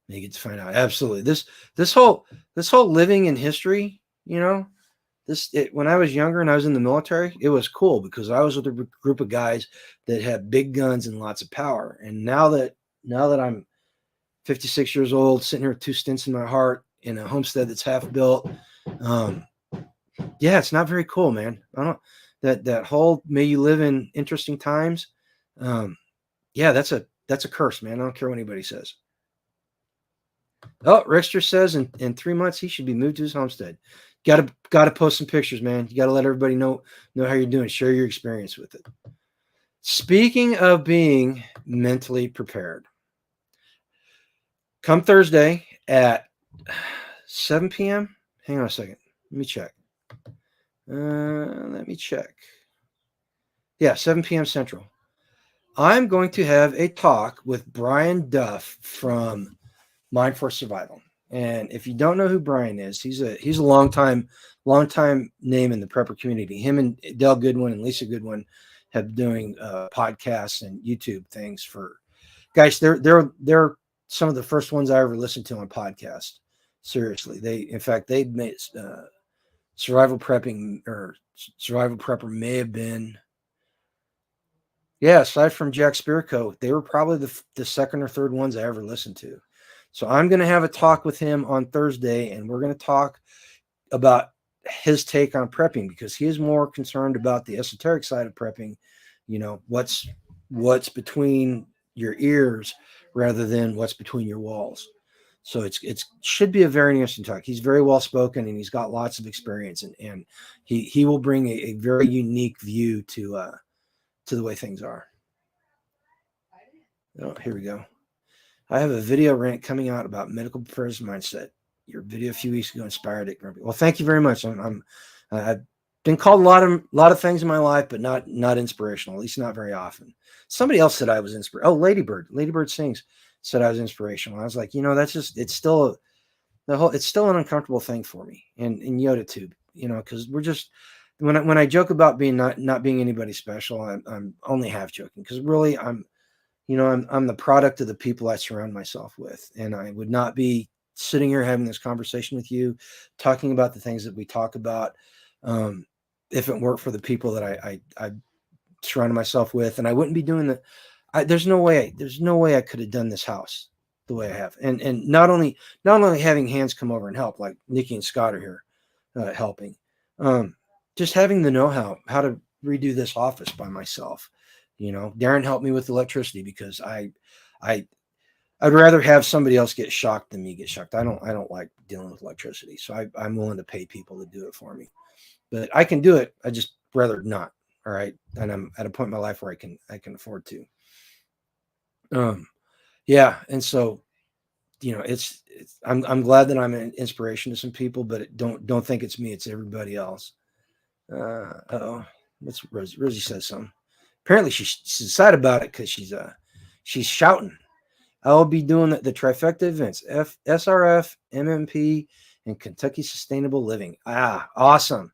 they get to find out. Absolutely. This whole living in history, when I was younger and I was in the military, it was cool because I was with a group of guys that had big guns and lots of power. And now that I'm 56 years old, sitting here with 2 stints in my heart in a homestead that's half built, it's not very cool, man. I don't that whole may you live in interesting times. That's a curse, man. I don't care what anybody says. Oh, Rickster says in 3 months he should be moved to his homestead. Got to post some pictures, man. You got to let everybody know how you're doing. Share your experience with it. Speaking of being mentally prepared, come Thursday at 7 p.m. Hang on a second. Let me check. Yeah, 7 p.m. Central. I'm going to have a talk with Brian Duff from Mind for Survival. And if you don't know who Brian is, he's a long time name in the prepper community. Him and Dale Goodwin and Lisa Goodwin have been doing podcasts and YouTube things for guys. They're some of the first ones I ever listened to on podcast. Seriously, they made survival prepping or survival prepper may have been. Yeah, aside from Jack Spirko, they were probably the second or third ones I ever listened to. So I'm going to have a talk with him on Thursday, and we're going to talk about his take on prepping, because he is more concerned about the esoteric side of prepping, what's between your ears rather than what's between your walls. So it's should be a very interesting talk. He's very well spoken and he's got lots of experience, and he will bring a very unique view to the way things are. Oh, here we go. I have a video rant coming out about medical preparedness mindset. Your video a few weeks ago inspired it. Well, thank you very much. I've been called a lot of things in my life, but not inspirational. At least not very often. Somebody else said I was inspirational. Oh, Ladybird sings said I was inspirational. I was like, that's just it's still an uncomfortable thing for me, and Yoda too. Because we're just when I joke about being not being anybody special, I'm only half joking because really I'm the product of the people I surround myself with, and I would not be sitting here having this conversation with you, talking about the things that we talk about, if it weren't for the people that I surrounded myself with, and I wouldn't be doing that. There's no way I could have done this house the way I have, and not only having hands come over and help, like Nikki and Scott are here helping, just having the know-how to redo this office by myself. Darren helped me with electricity because I'd rather have somebody else get shocked than me get shocked. I don't like dealing with electricity, so I'm willing to pay people to do it for me. But I can do it. I just rather not. All right, and I'm at a point in my life where I can afford to. Yeah, and so it's I'm glad that I'm an inspiration to some people, but don't think it's me. It's everybody else. Oh, what's Rosie? Rosie says something. Apparently she's sad about it because she's shouting. I'll be doing the trifecta events: SRF, MMP, and Kentucky Sustainable Living. Awesome.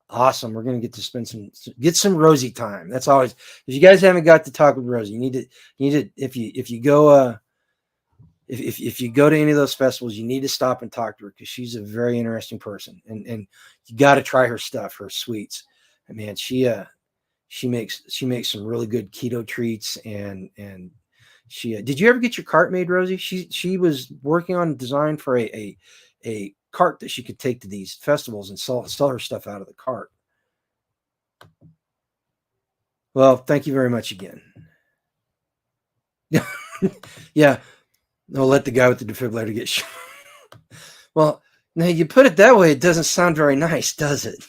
We're gonna get to get some Rosie time. That's always, if you guys haven't got to talk with Rosie, you need to if you go if you go to any of those festivals, you need to stop and talk to her because she's a very interesting person, and you got to try her stuff, her sweets. And man, she makes some really good keto treats, and she did you ever get your cart made, Rosie? She was working on design for a cart that she could take to these festivals and sell her stuff out of the cart. Well, thank you very much again. Yeah, I'll let the guy with the defibrillator get shot. Well, now you put it that way, it doesn't sound very nice, does it?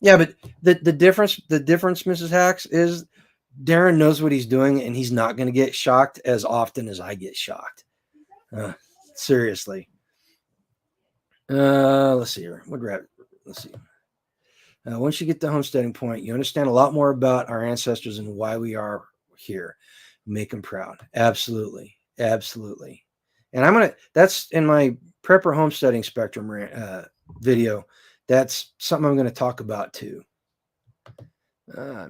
Yeah, but the difference, Mrs. Hacks, is Darren knows what he's doing, and he's not going to get shocked as often as I get shocked. Seriously. Let's see here. Let's see. Once you get to homesteading point, you understand a lot more about our ancestors and why we are here. Make them proud. Absolutely. And that's in my prepper homesteading spectrum video. That's something I'm going to talk about too.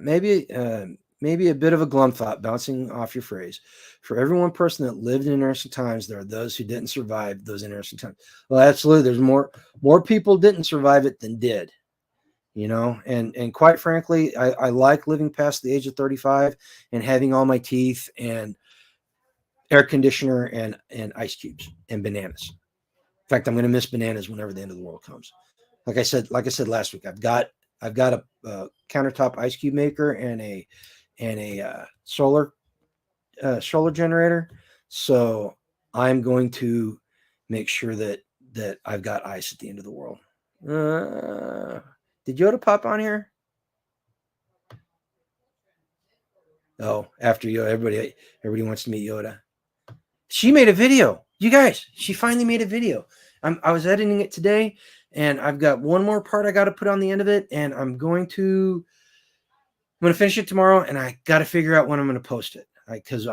Maybe a bit of a glum thought bouncing off your phrase. For every one person that lived in interesting times, there are those who didn't survive those interesting times. Well, absolutely. There's more people didn't survive it than did, and quite frankly, I like living past the age of 35 and having all my teeth and air conditioner and ice cubes and bananas. In fact, I'm going to miss bananas whenever the end of the world comes. Like I said last week, I've got a countertop ice cube maker and a solar generator. So I'm going to make sure that I've got ice at the end of the world. Did Yoda pop on here? Oh, after Yoda, everybody wants to meet Yoda. She made a video. You guys, she finally made a video. I was editing it today, and I've got one more part I got to put on the end of it, and I'm going to finish it tomorrow, and I got to figure out when I'm going to post it. Because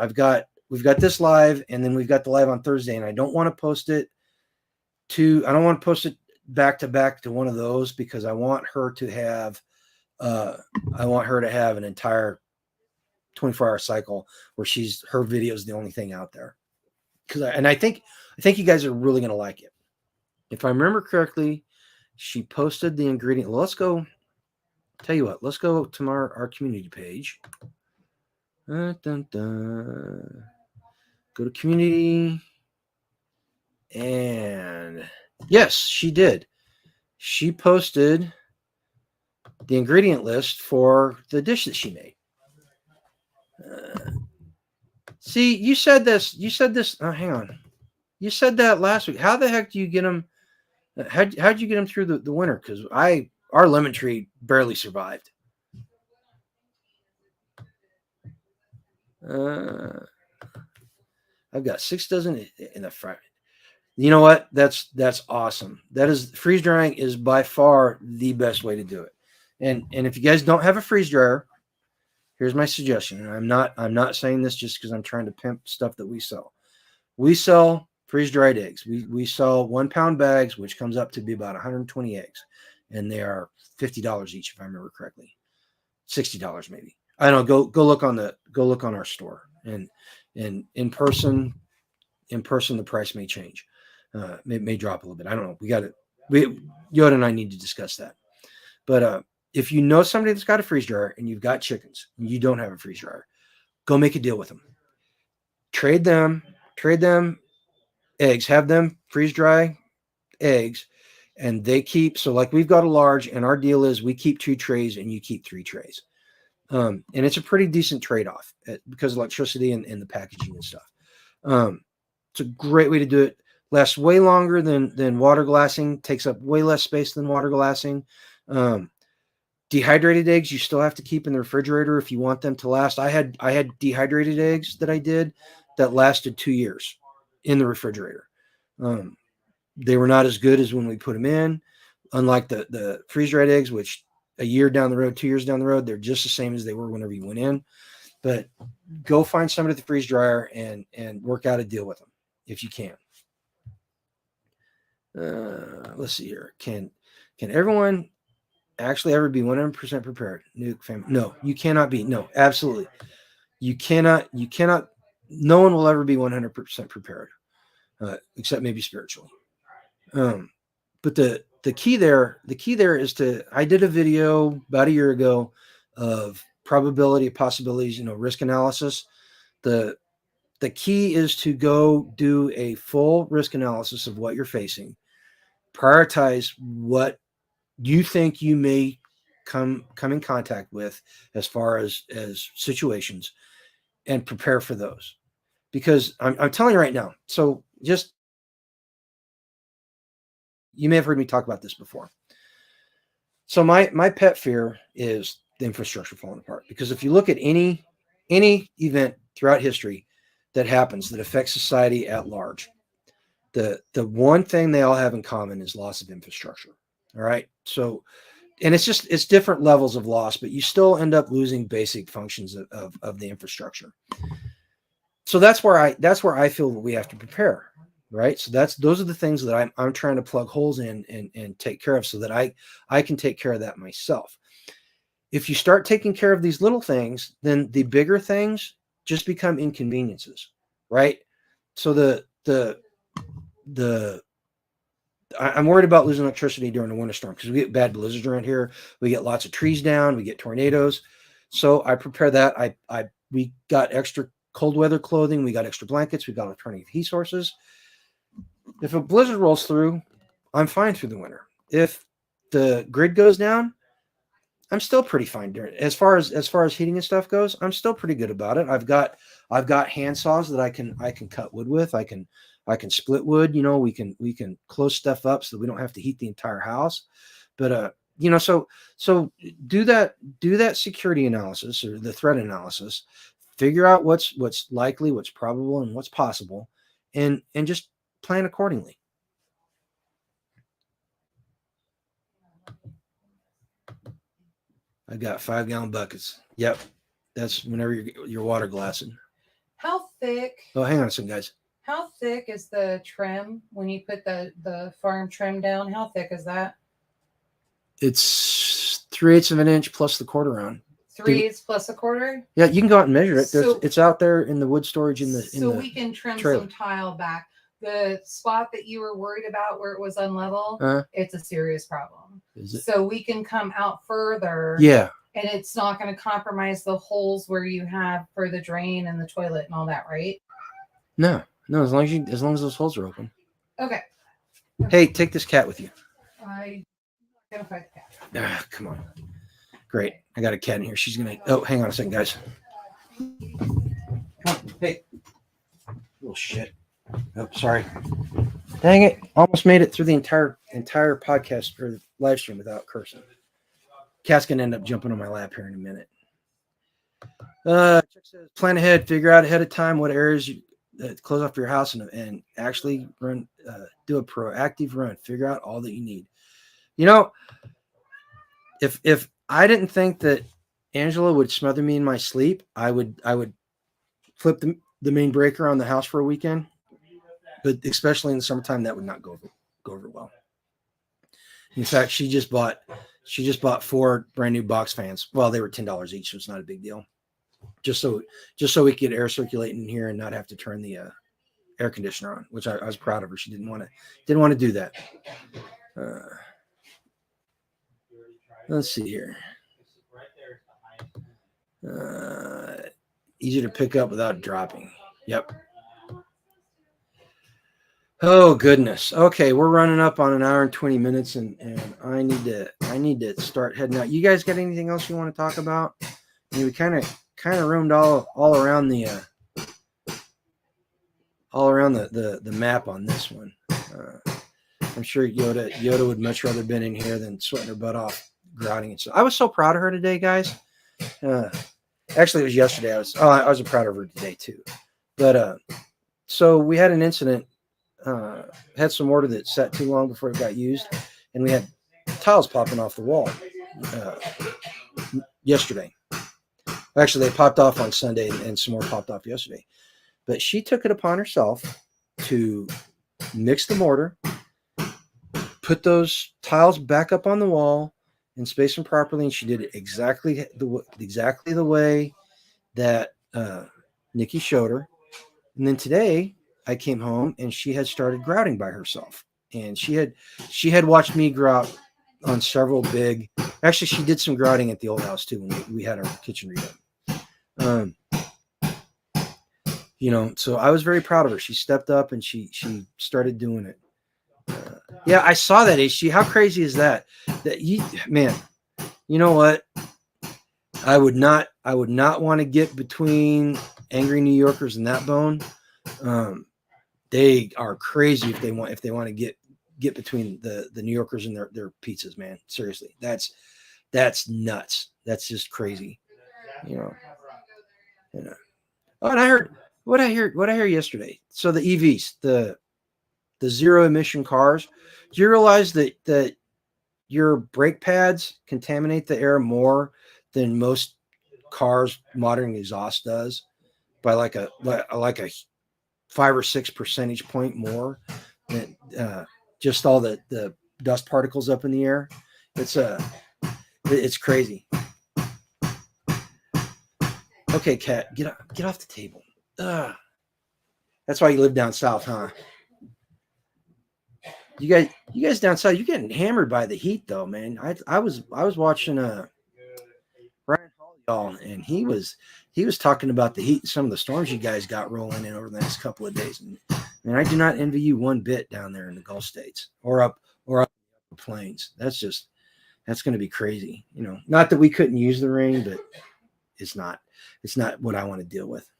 we've got this live, and then we've got the live on Thursday, and I don't want to post it back to back to one of those because I want her to have an entire 24-hour cycle where her video is the only thing out there. I think you guys are really going to like it. If I remember correctly, she posted the ingredient. Well, let's go. Tell you what, let's go to our community page. Go to community. And yes, she did. She posted the ingredient list for the dish that she made. See, you said this. Oh, hang on. You said that last week. How the heck do you get them? How'd you get them through the winter? Because our lemon tree barely survived. I've got 6 dozen in the front. You know what? That's awesome. That is, freeze drying is by far the best way to do it. And if you guys don't have a freeze dryer, here's my suggestion. And I'm not saying this just because I'm trying to pimp stuff that we sell. We sell freeze dried eggs. We sell 1 pound bags, which comes up to be about 120 eggs, and they are $50 each, if I remember correctly. $60 maybe. I don't know. Go look on our store, and in person the price may change. May drop a little bit. I don't know. Yoda and I need to discuss that. But if you know somebody that's got a freeze dryer and you've got chickens and you don't have a freeze dryer, go make a deal with them. Trade them eggs, have them freeze dry eggs, and they keep, so like we've got a large, and our deal is we keep 2 trays and you keep 3 trays. And it's a pretty decent trade-off because of electricity and the packaging and stuff. It's a great way to do it. Lasts way longer than water glassing, takes up way less space than water glassing. Dehydrated eggs you still have to keep in the refrigerator if you want them to last. I had dehydrated eggs that I did that lasted 2 years in the refrigerator. They were not as good as when we put them in. Unlike the freeze-dried eggs, which a year down the road, 2 years down the road, they're just the same as they were whenever you went in. But go find somebody at the freeze dryer and work out a deal with them if you can. Let's see here. Can everyone actually ever be 100% prepared? Nuke family? No, you cannot be. No, absolutely. You cannot. No one will ever be 100% prepared, except maybe spiritually. But the key there is to, I did a video about a year ago of probability of possibilities, risk analysis. The key is to go do a full risk analysis of what you're facing. Prioritize what you think you may come in contact with as far as situations, and prepare for those. Because I'm telling you right now, so just, you may have heard me talk about this before. So my pet fear is the infrastructure falling apart. Because if you look at any event throughout history that happens that affects society at large, the one thing they all have in common is loss of infrastructure. All right. So, and it's different levels of loss, but you still end up losing basic functions of the infrastructure. So that's where I feel that we have to prepare. Right. So those are the things that I'm trying to plug holes in and take care of, so that I can take care of that myself. If you start taking care of these little things, then the bigger things just become inconveniences. Right. So I'm worried about losing electricity during the winter storm because we get bad blizzards around here. We get lots of trees down. We get tornadoes. So I prepare that. We got extra cold weather clothing. We got extra blankets. We got alternative heat sources. If a blizzard rolls through, I'm fine through the winter. If the grid goes down, I'm still pretty fine. As far as heating and stuff goes, I'm still pretty good about it. I've got hand saws that I can cut wood with. I can split wood. We can close stuff up so that we don't have to heat the entire house. But so do that security analysis or the threat analysis. Figure out what's likely, what's probable, and what's possible, and just plan accordingly. I've got 5-gallon buckets. Yep. That's whenever you're water glassing. How thick? Oh, hang on a second, guys. How thick is the trim when you put the farm trim down? How thick is that? It's 3/8 of an inch plus the quarter round. 3/8 plus a quarter? Yeah, you can go out and measure it. It's out there in the wood storage so we can trim trailer. Some tile back. The spot that you were worried about where it was unlevel, it's a serious problem. Is it? So we can come out further. Yeah. And it's not going to compromise the holes where you have for the drain and the toilet and all that, right? No, as long as those holes are open. Okay. Hey, take this cat with you. I'm gonna fight the cat. Come on. Great. I got a cat in here. She's gonna. Oh, hang on a second, guys. Come on. Hey. Little shit. Oh, sorry. Dang it. Almost made it through the entire podcast or live stream without cursing. Cat's going to end up jumping on my lap here in a minute. Chuck says, plan ahead, figure out ahead of time what areas you close off your house and actually run, do a proactive run. Figure out all that you need. You know, if I didn't think that Angela would smother me in my sleep, I would flip the main breaker on the house for a weekend. But especially in the summertime, that would not go over well. In fact, she just bought 4 brand new box fans. Well, they were $10 each, so it's not a big deal. Just so we could get air circulating in here and not have to turn the air conditioner on, which I was proud of her. She didn't want to do that. Let's see here. Easy to pick up without dropping. Yep. Oh goodness. Okay, we're running up on an hour and 20 minutes, and I need to start heading out. You guys got anything else you want to talk about? I mean, we kind of roamed all around the map on this one. I'm sure Yoda would much rather been in here than sweating her butt off grouting and stuff. I was so proud of her today, guys. Actually, it was yesterday. I was proud of her today too. But so we had an incident. Had some mortar that sat too long before it got used, and we had tiles popping off the wall yesterday. Actually, they popped off on Sunday, and some more popped off yesterday. But she took it upon herself to mix the mortar, put those tiles back up on the wall, and space them properly. And she did it exactly the way that Nikki showed her. And then today, I came home and she had started grouting by herself. And she had watched me grout on several big. Actually, she did some grouting at the old house too when we had our kitchen redone. So I was very proud of her. She stepped up and she started doing it. Yeah, I saw that, HG. How crazy is that? Man, you know what? I would not want to get between angry New Yorkers and that bone. They are crazy if they want to get between the New Yorkers and their pizzas, man. Seriously, that's nuts. That's just crazy. Oh, and I heard what I heard yesterday. So the EVs, the zero emission cars. Do you realize that your brake pads contaminate the air more than most cars' modern exhaust does by like a 5 or 6 percentage point more than just all the dust particles up in the air. It's crazy. Okay, Kat, get off the table. That's why you live down south, huh? You guys down south, you're getting hammered by the heat, though, man. I was watching Brian Hall, and he was talking about the heat and some of the storms you guys got rolling in over the next couple of days. And I do not envy you one bit down there in the Gulf States or up the plains. That's going to be crazy. Not that we couldn't use the rain, but it's not what I want to deal with.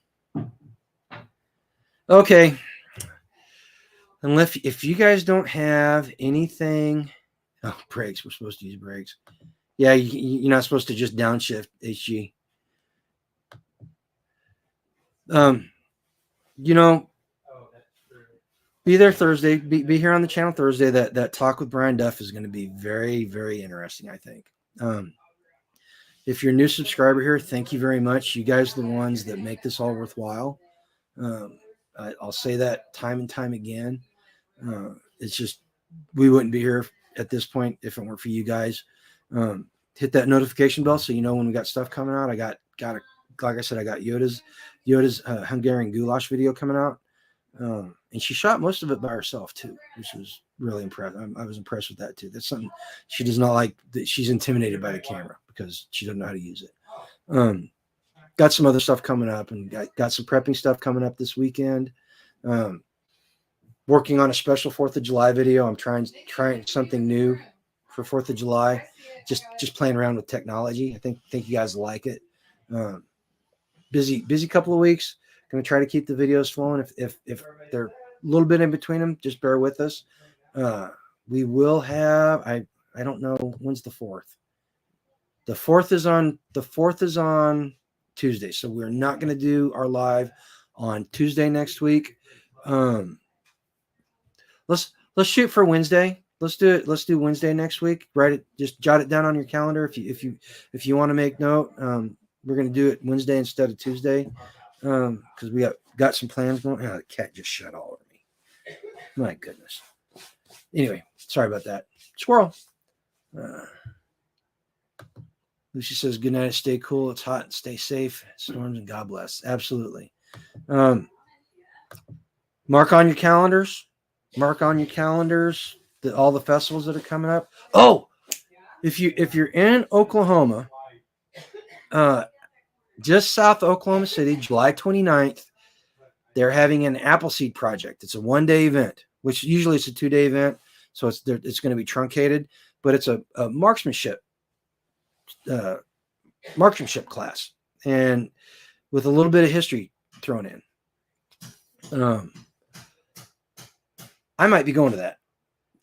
Okay. Unless if you guys don't have anything, brakes. We're supposed to use brakes. Yeah, you're not supposed to just downshift, HG. Be there Thursday. Be here on the channel Thursday. That talk with Brian Duff is going to be very, very interesting, I think. If you're a new subscriber here, thank you very much. You guys are the ones that make this all worthwhile. I'll say that time and time again. It's just we wouldn't be here at this point if it weren't for you guys. Hit that notification bell so you know when we got stuff coming out. I got like I said, I got Yoda's Hungarian goulash video coming out, and she shot most of it by herself too, which was really impressive. I was impressed with that too. That's something she does not like. That she's intimidated by the camera because she doesn't know how to use it. Got some other stuff coming up, and got some prepping stuff coming up this weekend. Working on a special 4th of July video. I'm trying something new for 4th of July. Just playing around with technology. I think you guys like it. Busy couple of weeks. Going to try to keep the videos flowing. If they're little bit in between them. Just bear with us. We will have, I don't know, when's the 4th? The 4th is on Tuesday. So we're not going to do our live on Tuesday next week. Let's shoot for Wednesday. Let's do it. Let's do Wednesday next week. Write it. Just jot it down on your calendar if you want to make note. We're going to do it Wednesday instead of Tuesday because we got some plans going. Oh, the cat just shut all over me. My goodness. Anyway, sorry about that. Squirrel. Lucy says, good night. Stay cool. It's hot. Stay safe. Storms and God bless. Absolutely. Mark on your calendars. Mark on your calendars all the festivals that are coming up. Oh, if you're in Oklahoma, just south of Oklahoma City, July 29th, they're having an Appleseed project. It's a 1-day event, which usually it's a 2-day event. So it's going to be truncated, but it's a marksmanship class, and with a little bit of history thrown in. I might be going to that.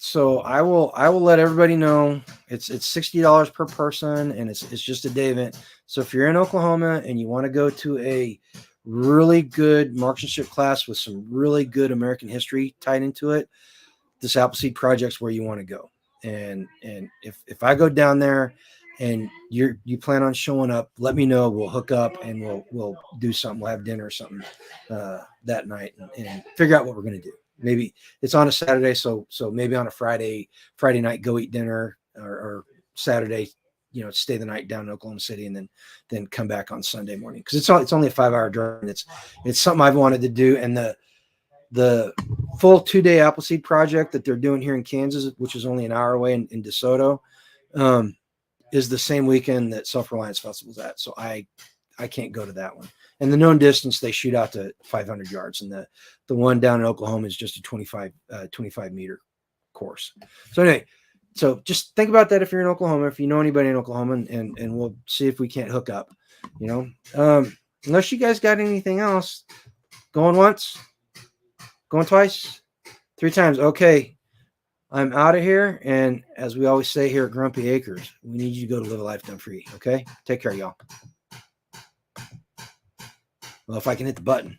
So I will let everybody know. It's $60 per person, and it's just a day event. So if you're in Oklahoma and you want to go to a really good marksmanship class with some really good American history tied into it, this Appleseed Project's where you want to go. And if I go down there and you plan on showing up, let me know. We'll hook up and we'll do something. We'll have dinner or something that night and figure out what we're going to do. Maybe it's on a Saturday, so maybe on a Friday night, go eat dinner, or Saturday, stay the night down in Oklahoma City, and then come back on Sunday morning, because it's only a 5-hour drive. And it's something I've wanted to do. And the full 2-day Appleseed project that they're doing here in Kansas, which is only an hour away in DeSoto, is the same weekend that Self-Reliance Festival's at. So I can't go to that one. And the known distance, they shoot out to 500 yards. And the one down in Oklahoma is just a 25 meter course. So anyway, so just think about that if you're in Oklahoma, if you know anybody in Oklahoma, and we'll see if we can't hook up, unless you guys got anything else. Going once, going twice, 3 times. Okay. I'm out of here. And as we always say here at Grumpy Acres, we need you to go to Live a Life Done Free. Okay. Take care, y'all. Well, if I can hit the button.